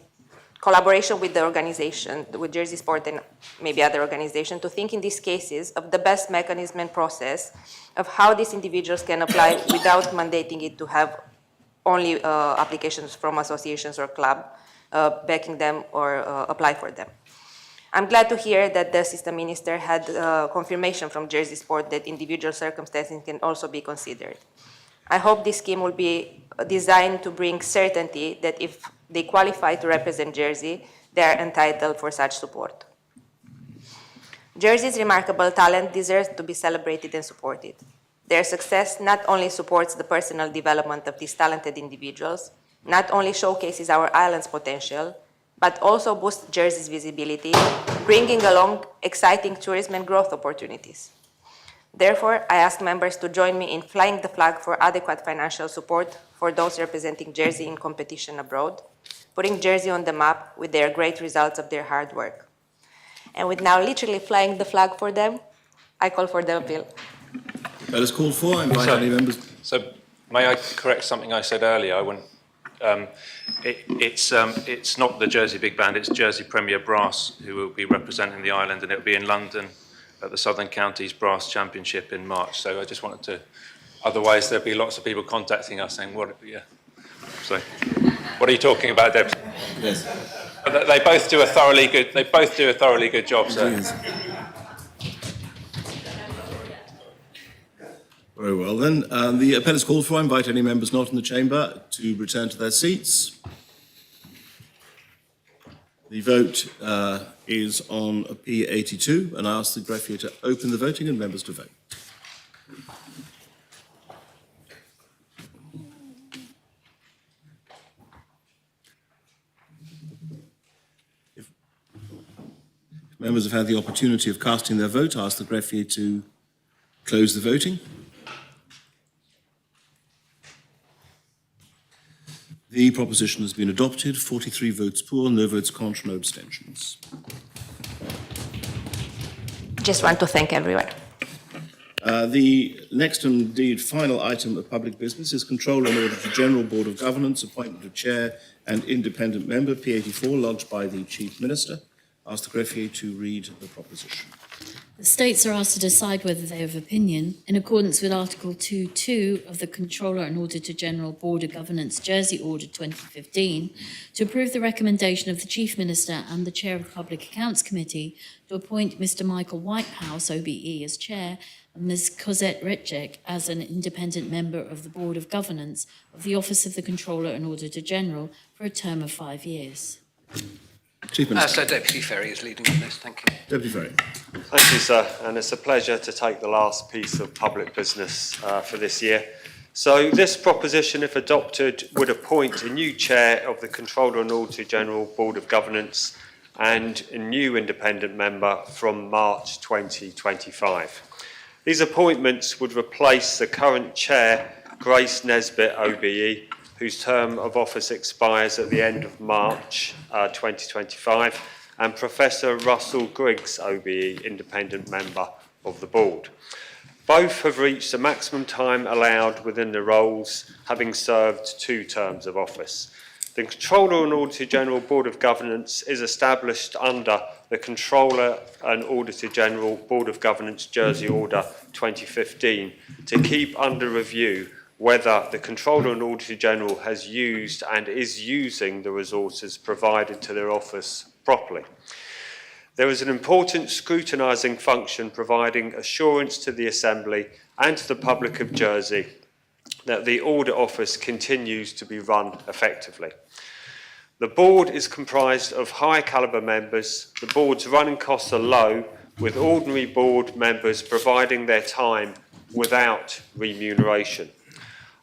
collaboration with the organization, with Jersey Sport and maybe other organizations, to think in these cases of the best mechanism and process of how these individuals can apply without mandating it to have only applications from associations or club backing them or apply for them. I'm glad to hear that the assistant minister had confirmation from Jersey Sport that individual circumstances can also be considered. I hope this scheme will be designed to bring certainty that if they qualify to represent Jersey, they are entitled for such support. Jersey's remarkable talent deserves to be celebrated and supported. Their success not only supports the personal development of these talented individuals, not only showcases our island's potential, but also boosts Jersey's visibility, bringing along exciting tourism and growth opportunities. Therefore, I ask members to join me in flying the flag for adequate financial support for those representing Jersey in competition abroad, putting Jersey on the map with their great results of their hard work. And with now literally flying the flag for them, I call for the bill. That is called for. I invite any members. So may I correct something I said earlier? I wouldn't. It's not the Jersey Big Band, it's Jersey Premier Brass who will be representing the island, and it will be in London at the Southern Counties Brass Championship in March. So I just wanted to, otherwise there'll be lots of people contacting us saying, what, yeah. So, what are you talking about, Deb? Yes. But they both do a thoroughly good job, sir. Very well then. The appel is called for. I invite any members not in the chamber to return to their seats. The vote is on P82, and I ask the greffier to open the voting and members to vote. If members have had the opportunity of casting their vote, I ask the greffier to close the voting. The proposition has been adopted. 43 votes for, no votes contra, no abstentions. Just want to thank everyone. The next and indeed final item of public business is Controller and Auditor General Board of Governance, appointment of Chair and Independent Member, P84, lodged by the Chief Minister. I ask the greffier to read the proposition. The States are asked to decide whether they have opinion, in accordance with Article 2.2 of the Comptroller and Auditor General Board of Governance Jersey Order 2015, to approve the recommendation of the Chief Minister and the Chair of the Public Accounts Committee to appoint Mr. Michael Whitehouse, OBE, as Chair, and Ms. Cosette Retchek as an independent member of the Board of Governance of the Office of the Comptroller and Auditor General for a term of 5 years. Chief Minister. So Deputy Ferry is leading on this. Thank you. Deputy Ferry. Thank you, sir. And it's a pleasure to take the last piece of public business for this year. So this proposition, if adopted, would appoint a new chair of the Comptroller and Auditor General Board of Governance and a new independent member from March 2025. These appointments would replace the current chair, Grace Nesbitt, OBE, whose term of office expires at the end of March 2025, and Professor Russell Griggs, OBE, independent member of the board. Both have reached the maximum time allowed within the roles, having served 2 terms of office. The Comptroller and Auditor General Board of Governance is established under the Comptroller and Auditor General Board of Governance Jersey Order 2015 to keep under review whether the Comptroller and Auditor General has used and is using the resources provided to their office properly. There is an important scrutinising function providing assurance to the Assembly and to the public of Jersey that the Audit Office continues to be run effectively. The board is comprised of high calibre members. The board's running costs are low, with ordinary board members providing their time without remuneration.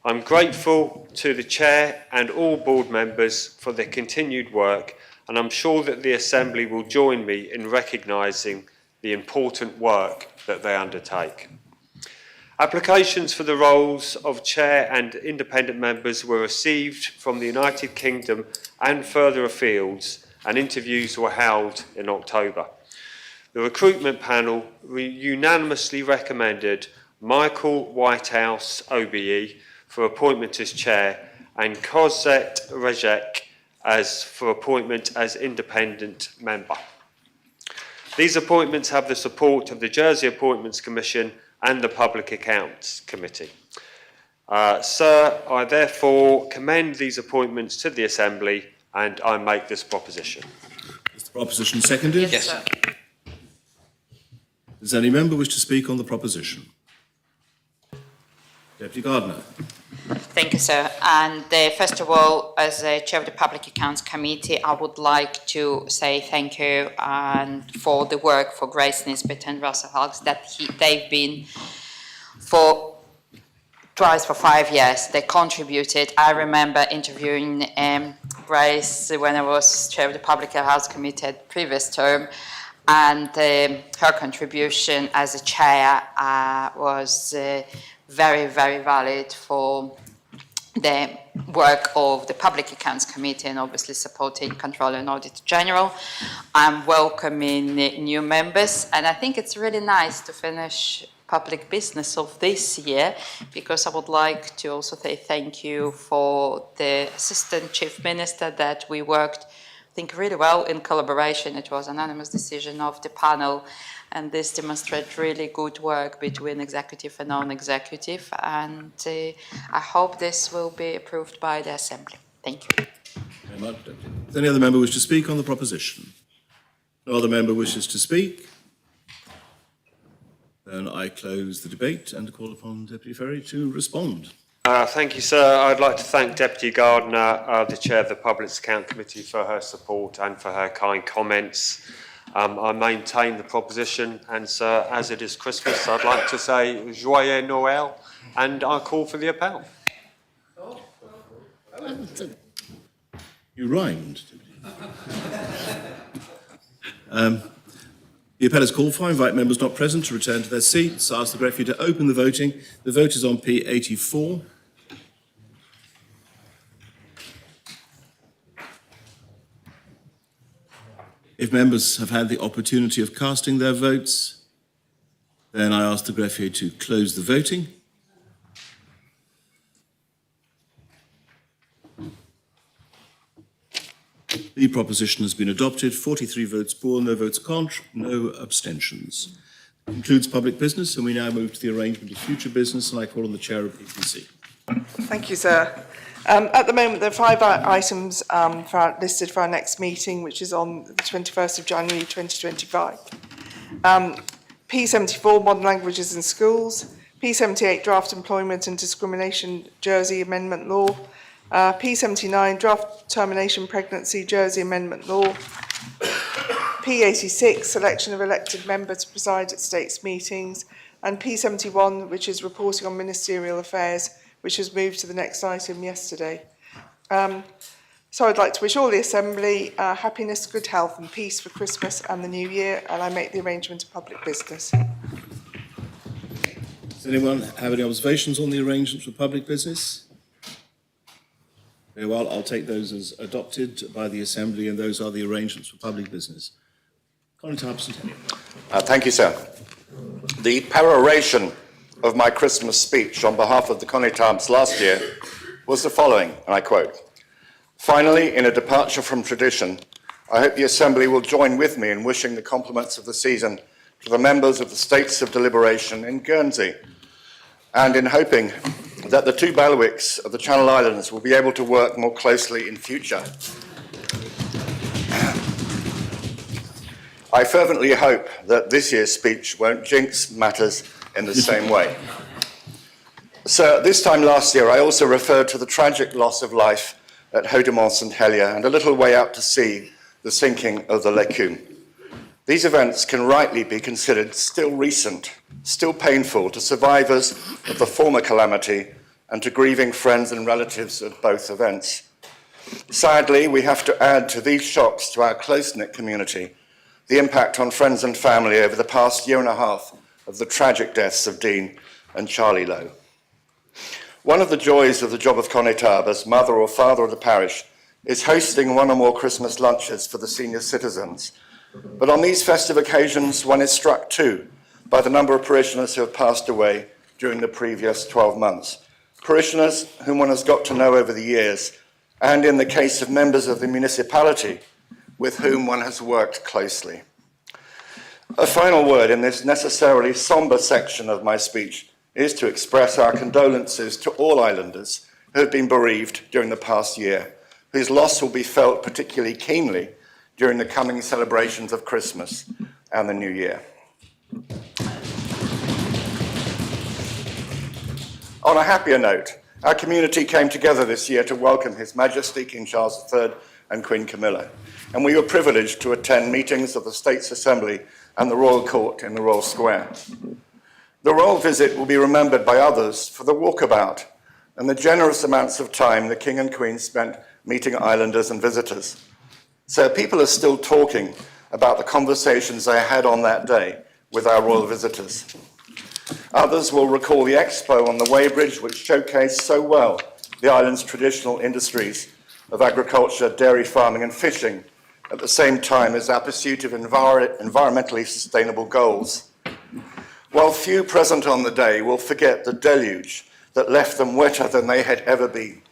I'm grateful to the Chair and all board members for their continued work, and I'm sure that the Assembly will join me in recognising the important work that they undertake. Applications for the roles of Chair and independent members were received from the United Kingdom and further afields, and interviews were held in October. The recruitment panel unanimously recommended Michael Whitehouse, OBE, for appointment as Chair, and Cosette Rejek for appointment as independent member. These appointments have the support of the Jersey Appointments Commission and the Public Accounts Committee. Sir, I therefore commend these appointments to the Assembly and I make this proposition. Is the proposition seconded? Yes, sir. Does any member wish to speak on the proposition? Deputy Gardner. Thank you, sir. And first of all, as the Chair of the Public Accounts Committee, I would like to say thank you for the work for Grace Nisbet and Russell Huggs that they've been for twice for 5 years. They contributed. I remember interviewing Grace when I was Chair of the Public Accounts Committee at the previous term, and her contribution as a Chair was very, very valid for the work of the Public Accounts Committee and obviously supporting Comptroller and Auditor General. I'm welcoming new members, and I think it's really nice to finish public business of this year, because I would like to also say thank you for the Assistant Chief Minister that we worked, I think, really well in collaboration. It was an unanimous decision of the panel, and this demonstrates really good work between executive and non-executive, and I hope this will be approved by the Assembly. Thank you. Very much, Deputy. Does any other member wish to speak on the proposition? No other member wishes to speak. Then I close the debate and call upon Deputy Ferry to respond. Thank you, sir. I'd like to thank Deputy Gardner, the Chair of the Public Accounts Committee, for her support and for her kind comments. I maintain the proposition, and sir, as it is Christmas, I'd like to say Joyeux Noël, and I call for the appel. You rhymed. The appel is called for. I invite members not present to return to their seats. I ask the referee to open the voting. The vote is on P84. If members have had the opportunity of casting their votes, then I ask the greffier to close the voting. The proposition has been adopted. 43 votes for, no votes contra, no abstentions. Concludes public business, and we now move to the arrangement of future business, and I call on the Chair of PPC. Thank you, sir. At the moment, there are 5 items listed for our next meeting, which is on the 21st of January 2025. P74, Modern Languages in Schools. P78, Draft Employment and Discrimination Jersey Amendment Law. P79, Draft Termination Pregnancy Jersey Amendment Law. P86, Selection of Elected Member to Preside at States Meetings. And P71, which is Reporting on Ministerial Affairs, which was moved to the next item yesterday. So I'd like to wish all the Assembly happiness, good health and peace for Christmas and the New Year, and I make the arrangement of public business. Does anyone have any observations on the arrangements for public business? Very well, I'll take those as adopted by the Assembly, and those are the arrangements for public business. Connétable. Thank you, sir. The peroration of my Christmas speech on behalf of the Connétables last year was the following, and I quote, Finally, in a departure from tradition, I hope the Assembly will join with me in wishing the compliments of the season to the members of the States of Deliberation in Guernsey, and in hoping that the two bailiwicks of the Channel Islands will be able to work more closely in future. I fervently hope that this year's speech won't jinx matters in the same way. So this time last year, I also referred to the tragic loss of life at Haudemont St Helier and a little way out to sea, the sinking of the L'Écume. These events can rightly be considered still recent, still painful to survivors of the former calamity and to grieving friends and relatives of both events. Sadly, we have to add to these shocks to our close-knit community the impact on friends and family over the past year and a half of the tragic deaths of Dean and Charlie Lowe. One of the joys of the job of Connétable as mother or father of the parish is hosting one or more Christmas lunches for the senior citizens. But on these festive occasions, one is struck too by the number of parishioners who have passed away during the previous 12 months. Parishioners whom one has got to know over the years, and in the case of members of the municipality, with whom one has worked closely. A final word in this necessarily sombre section of my speech is to express our condolences to all islanders who have been bereaved during the past year, whose loss will be felt particularly keenly during the coming celebrations of Christmas and the New Year. On a happier note, our community came together this year to welcome His Majesty King Charles III and Queen Camilla, and we were privileged to attend meetings of the States Assembly and the Royal Court in the Royal Square. The royal visit will be remembered by others for the walkabout and the generous amounts of time the King and Queen spent meeting islanders and visitors. So people are still talking about the conversations they had on that day with our royal visitors. Others will recall the expo on the Weybridge, which showcased so well the island's traditional industries of agriculture, dairy farming and fishing, at the same time as our pursuit of environmentally sustainable goals. While few present on the day will forget the deluge that left them wetter than they had ever been,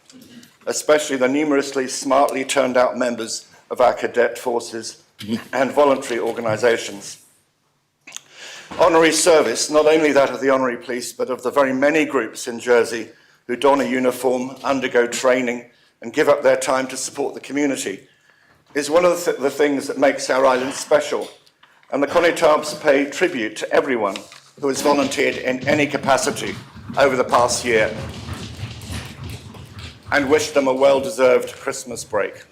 especially the numerously smartly turned out members of our cadet forces and voluntary organisations. Honorary service, not only that of the honorary police, but of the very many groups in Jersey who don a uniform, undergo training, and give up their time to support the community, is one of the things that makes our island special. And the Connétables pay tribute to everyone who has volunteered in any capacity over the past year and wish them a well-deserved Christmas break.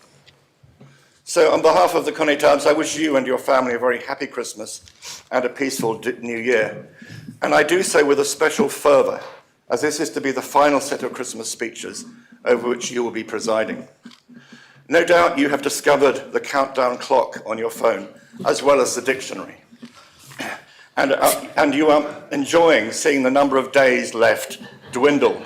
So on behalf of the Connétables, I wish you and your family a very happy Christmas and a peaceful New Year. And I do so with a special fervour, as this is to be the final set of Christmas speeches over which you will be presiding. No doubt you have discovered the countdown clock on your phone, as well as the dictionary. And you are enjoying seeing the number of days left dwindle,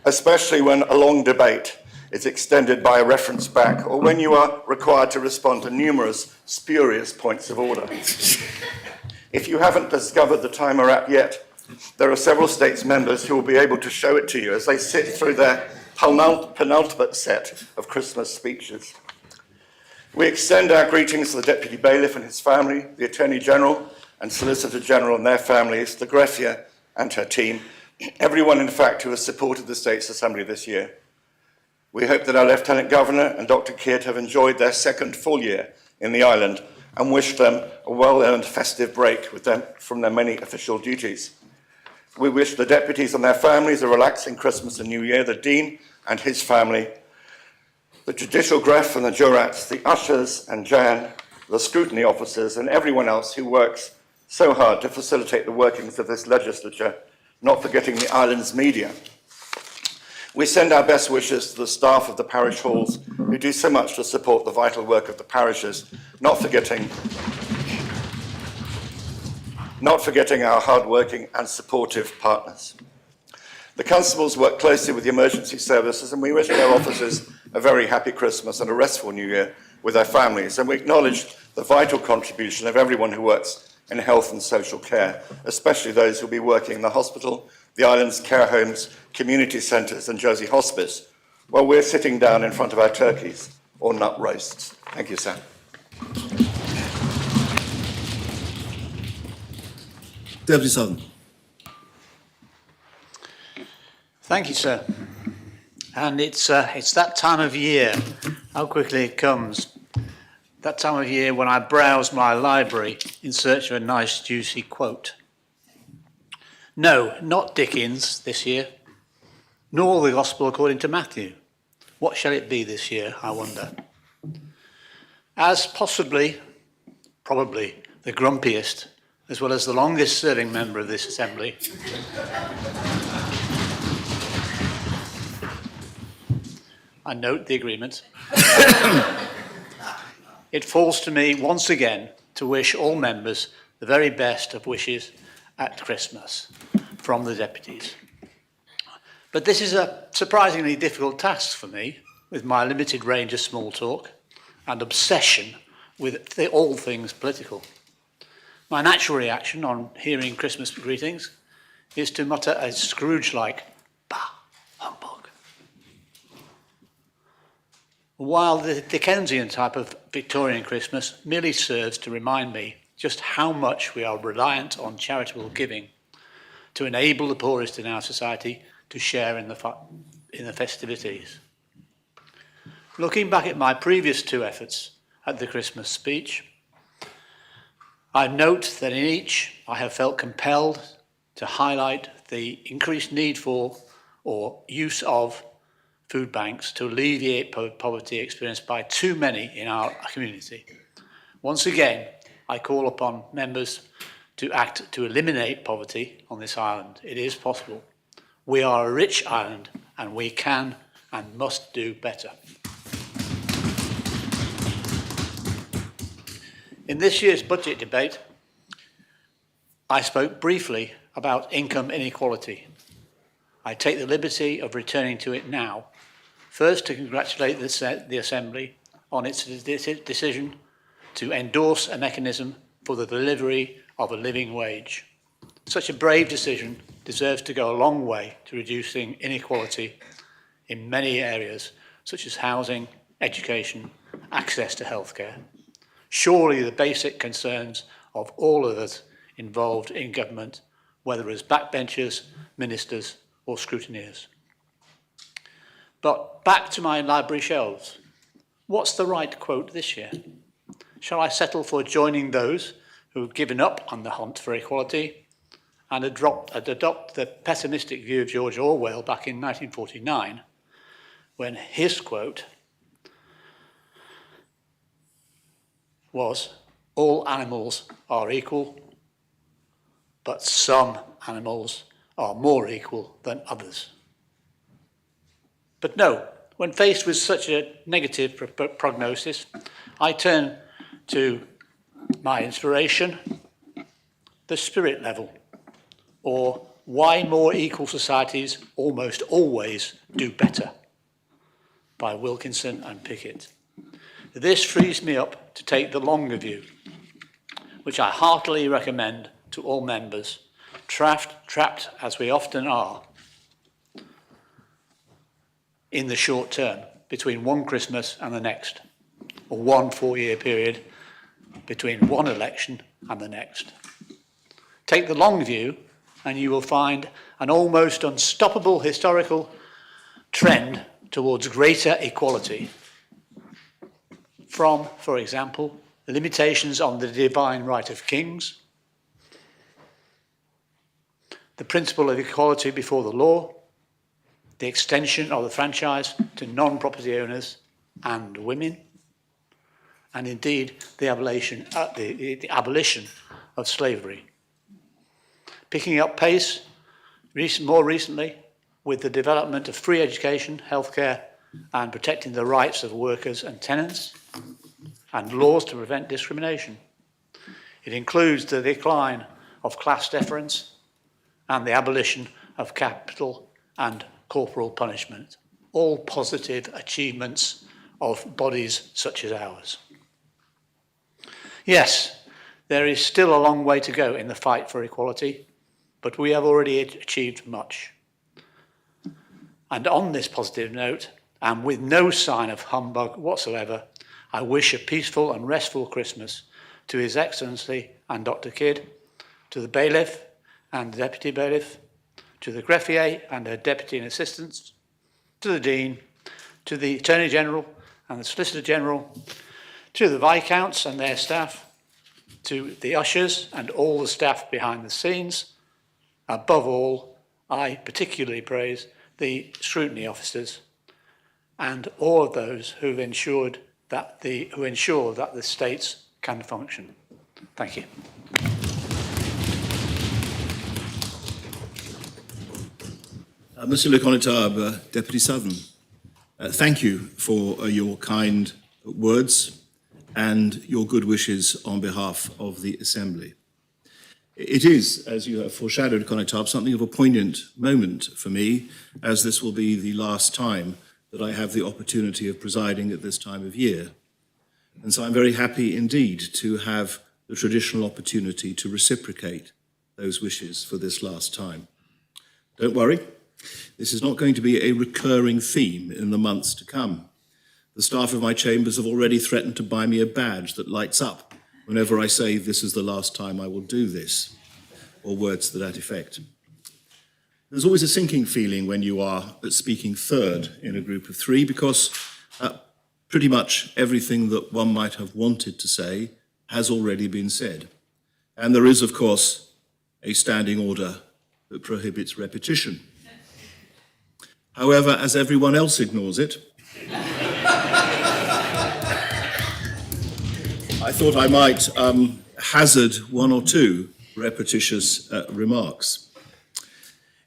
especially when a long debate is extended by a reference back, or when you are required to respond to numerous spurious points of order. If you haven't discovered the timer app yet, there are several States members who will be able to show it to you as they sit through their penultimate set of Christmas speeches. We extend our greetings to the Deputy Bailiff and his family, the Attorney General and Solicitor General and their families, the greffier and her team, everyone, in fact, who has supported the States Assembly this year. We hope that our Lieutenant Governor and Dr. Kidd have enjoyed their second full year in the island and wish them a well-earned festive break from their many official duties. We wish the deputies and their families a relaxing Christmas and New Year, the Dean and his family, the judicial gref and the jurats, the ushers and Jan, the scrutiny officers and everyone else who works so hard to facilitate the workings of this legislature, not forgetting the island's media. We send our best wishes to the staff of the parish halls who do so much to support the vital work of the parishes, not forgetting our hard-working and supportive partners. The constables work closely with the emergency services, and we wish their officers a very happy Christmas and a restful New Year with their families, and we acknowledge the vital contribution of everyone who works in health and social care, especially those who will be working in the hospital, the island's care homes, community centres and Jersey Hospice, while we're sitting down in front of our turkeys or nut roasts. Thank you, sir. Deputy Sutton. Thank you, sir. And it's that time of year, how quickly it comes. That time of year when I browse my library in search of a nice, juicy quote. No, not Dickens this year, nor the Gospel according to Matthew. What shall it be this year, I wonder? As probably the grumpiest, as well as the longest serving member of this assembly, I note the agreement. It falls to me once again to wish all members the very best of wishes at Christmas from the deputies. But this is a surprisingly difficult task for me, with my limited range of small talk and obsession with all things political. My natural reaction on hearing Christmas greetings is to mutter a Scrooge-like, bah, humbug. While the Dickensian type of Victorian Christmas merely serves to remind me just how much we are reliant on charitable giving to enable the poorest in our society to share in the festivities. Looking back at my previous two efforts at the Christmas speech, I note that in each I have felt compelled to highlight the increased need for or use of food banks to alleviate poverty experienced by too many in our community. Once again, I call upon members to act to eliminate poverty on this island. It is possible. We are a rich island and we can and must do better. In this year's budget debate, I spoke briefly about income inequality. I take the liberty of returning to it now. First, to congratulate the Assembly on its decision to endorse a mechanism for the delivery of a living wage. Such a brave decision deserves to go a long way to reducing inequality in many areas, such as housing, education, access to healthcare. Surely the basic concerns of all of us involved in government, whether as backbenchers, ministers, or scrutineers. But back to my library shelves. What's the right quote this year? Shall I settle for joining those who have given up on the hunt for equality and adopt the pessimistic view of George Orwell back in 1949, when his quote was, "All animals are equal, but some animals are more equal than others." But no, when faced with such a negative prognosis, I turn to my inspiration, the spirit level, or Why More Equal Societies Almost Always Do Better, by Wilkinson and Pickett. This frees me up to take the longer view, which I heartily recommend to all members, trapped as we often are in the short term between one Christmas and the next, or one 4-year period between one election and the next. Take the long view and you will find an almost unstoppable historical trend towards greater equality. From, for example, the limitations on the divine right of kings, the principle of equality before the law, the extension of the franchise to non-property owners and women, and indeed the abolition of slavery. Picking up pace more recently with the development of free education, healthcare, and protecting the rights of workers and tenants, and laws to prevent discrimination. It includes the decline of class deference and the abolition of capital and corporal punishment, all positive achievements of bodies such as ours. Yes, there is still a long way to go in the fight for equality, but we have already achieved much. And on this positive note, and with no sign of humbug whatsoever, I wish a peaceful and restful Christmas to His Excellency and Dr. Kidd, to the Bailiff and the Deputy Bailiff, to the Greffier and her Deputy and Assistants, to the Dean, to the Attorney General and the Solicitor General, to the Viscounts and their staff, to the ushers and all the staff behind the scenes. Above all, I particularly praise the scrutiny officers and all of those who ensure that the states can function. Thank you. Monsieur le Connétable, Deputy Southern, thank you for your kind words and your good wishes on behalf of the Assembly. It is, as you have foreshadowed, Connétable, something of a poignant moment for me, as this will be the last time that I have the opportunity of presiding at this time of year. And so I'm very happy indeed to have the traditional opportunity to reciprocate those wishes for this last time. Don't worry, this is not going to be a recurring theme in the months to come. The staff of my chambers have already threatened to buy me a badge that lights up whenever I say this is the last time I will do this, or words to that effect. There's always a sinking feeling when you are speaking third in a group of three, because pretty much everything that one might have wanted to say has already been said. And there is, of course, a standing order that prohibits repetition. However, as everyone else ignores it, I thought I might hazard one or two repetitious remarks.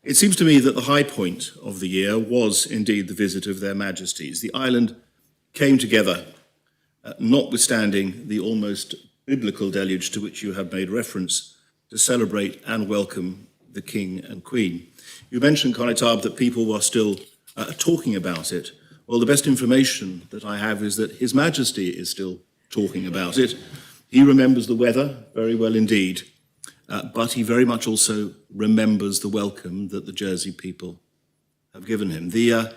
It seems to me that the high point of the year was indeed the visit of their Majesties. The island came together, notwithstanding the almost biblical deluge to which you have made reference, to celebrate and welcome the King and Queen. You mentioned, Connétable, that people were still talking about it. Well, the best information that I have is that His Majesty is still talking about it. He remembers the weather very well indeed, but he very much also remembers the welcome that the Jersey people have given him. The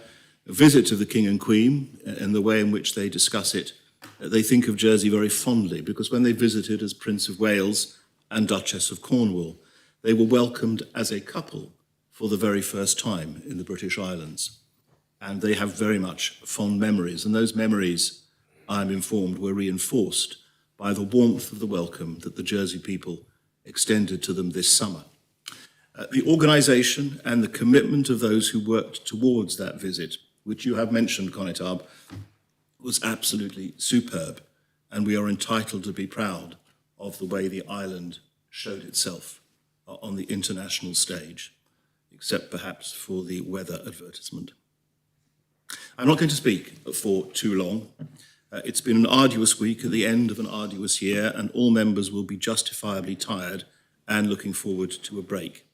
visit of the King and Queen and the way in which they discuss it, they think of Jersey very fondly, because when they visited as Prince of Wales and Duchess of Cornwall, they were welcomed as a couple for the very first time in the British Islands. And they have very much fond memories, and those memories, I am informed, were reinforced by the warmth of the welcome that the Jersey people extended to them this summer. The organisation and the commitment of those who worked towards that visit, which you have mentioned, Connétable, was absolutely superb, and we are entitled to be proud of the way the island showed itself on the international stage, except perhaps for the weather advertisement. I'm not going to speak for too long. It's been an arduous week at the end of an arduous year, and all members will be justifiably tired and looking forward to a break.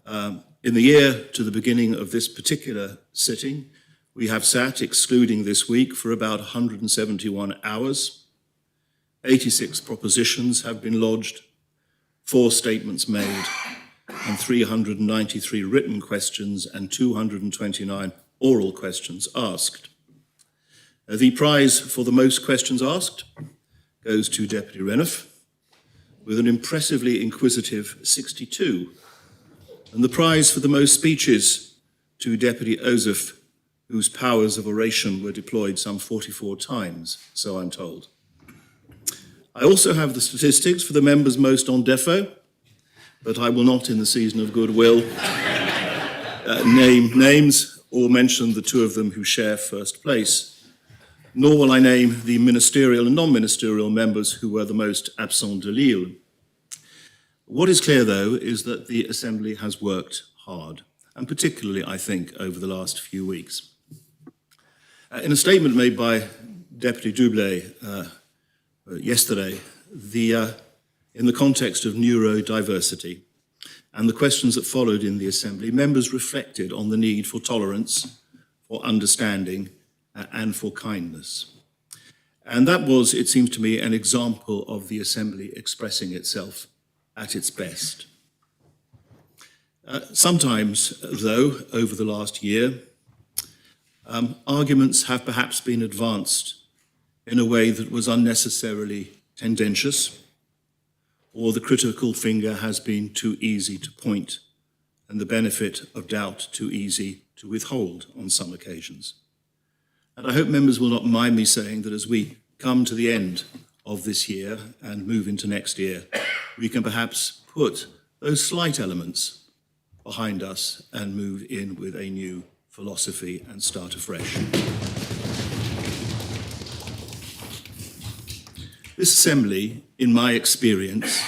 In the year to the beginning of this particular sitting, we have sat, excluding this week, for about 171 hours. 86 propositions have been lodged, 4 statements made, and 393 written questions and 229 oral questions asked. The prize for the most questions asked goes to Deputy Renouf, with an impressively inquisitive 62, and the prize for the most speeches to Deputy Geoff, whose powers of oration were deployed some 44 times, so I'm told. I also have the statistics for the members most en défaut, but I will not, in the season of goodwill, name names or mention the 2 of them who share first place, nor will I name the ministerial and non-ministerial members who were the most absent de Lille. What is clear, though, is that the Assembly has worked hard, and particularly, I think, over the last few weeks. In a statement made by Deputy Doublé yesterday, in the context of neurodiversity and the questions that followed in the Assembly, members reflected on the need for tolerance, for understanding, and for kindness. And that was, it seems to me, an example of the Assembly expressing itself at its best. Sometimes, though, over the last year, Arguments have perhaps been advanced in a way that was unnecessarily tendentious, or the critical finger has been too easy to point, and the benefit of doubt too easy to withhold on some occasions. And I hope members will not mind me saying that as we come to the end of this year and move into next year, we can perhaps put those slight elements behind us and move in with a new philosophy and start afresh. This assembly, in my experience,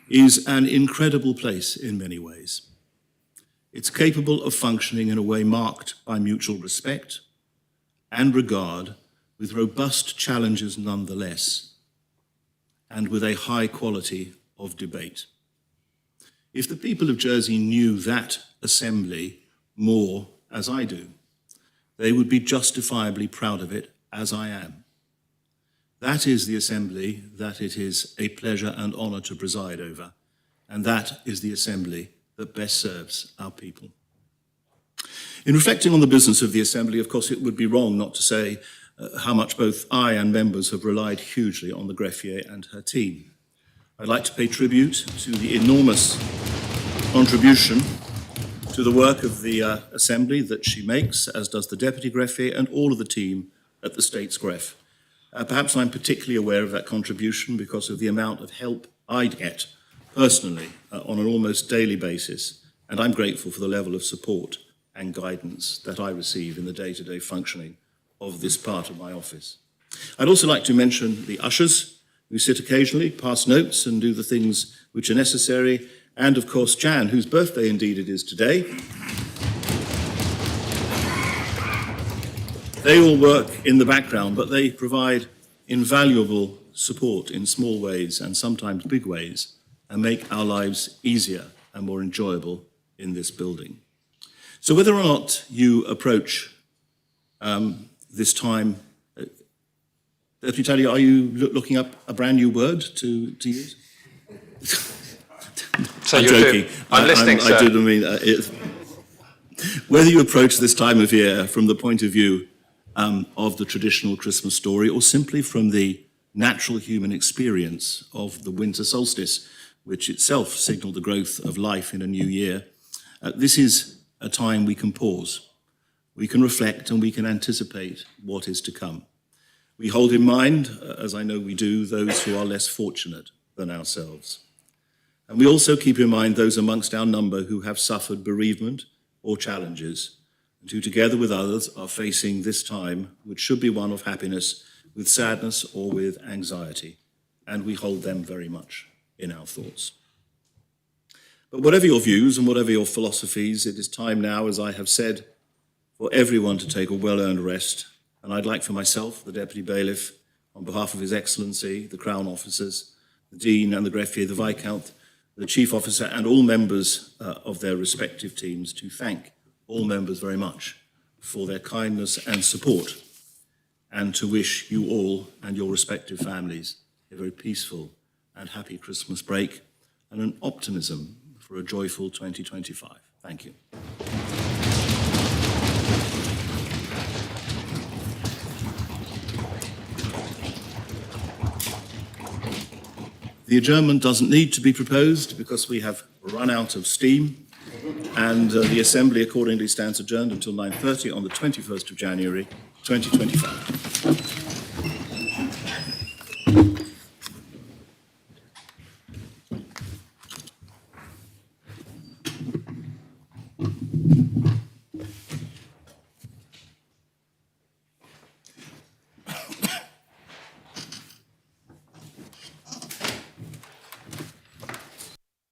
is an incredible place in many ways. It's capable of functioning in a way marked by mutual respect and regard, with robust challenges nonetheless, and with a high quality of debate. If the people of Jersey knew that assembly more as I do, they would be justifiably proud of it, as I am. That is the assembly that it is a pleasure and honour to preside over, and that is the assembly that best serves our people. In reflecting on the business of the assembly, of course, it would be wrong not to say how much both I and members have relied hugely on the greffier and her team. I'd like to pay tribute to the enormous contribution to the work of the assembly that she makes, as does the deputy greffier and all of the team at the State's Gref. Perhaps I'm particularly aware of that contribution because of the amount of help I get personally on an almost daily basis, and I'm grateful for the level of support and guidance that I receive in the day-to-day functioning of this part of my office. I'd also like to mention the ushers who sit occasionally, pass notes and do the things which are necessary, and of course Jan, whose birthday indeed it is today. They all work in the background, but they provide invaluable support in small ways and sometimes big ways, and make our lives easier and more enjoyable in this building. So whether or not you approach this time, Deputy Talia, are you looking up a brand new word to use? So I'm joking. I'm listening, sir. I didn't mean whether you approach this time of year from the point of view of the traditional Christmas story, or simply from the natural human experience of the winter solstice, which itself signaled the growth of life in a new year, this is a time we can pause. We can reflect and we can anticipate what is to come. We hold in mind, as I know we do, those who are less fortunate than ourselves. And we also keep in mind those amongst our number who have suffered bereavement or challenges, and who together with others are facing this time, which should be one of happiness, with sadness or with anxiety. And we hold them very much in our thoughts. But whatever your views and whatever your philosophies, it is time now, as I have said, for everyone to take a well-earned rest. And I'd like for myself, the Deputy Bailiff, on behalf of His Excellency, the Crown Officers, the Dean and the Greffier, the Viscount, the Chief Officer and all members of their respective teams, to thank all members very much for their kindness and support, and to wish you all and your respective families a very peaceful and happy Christmas break and an optimism for a joyful 2025. Thank you. The adjournment doesn't need to be proposed because we have run out of steam, and the Assembly accordingly stands adjourned until 9:30 on the 21st of January 2025.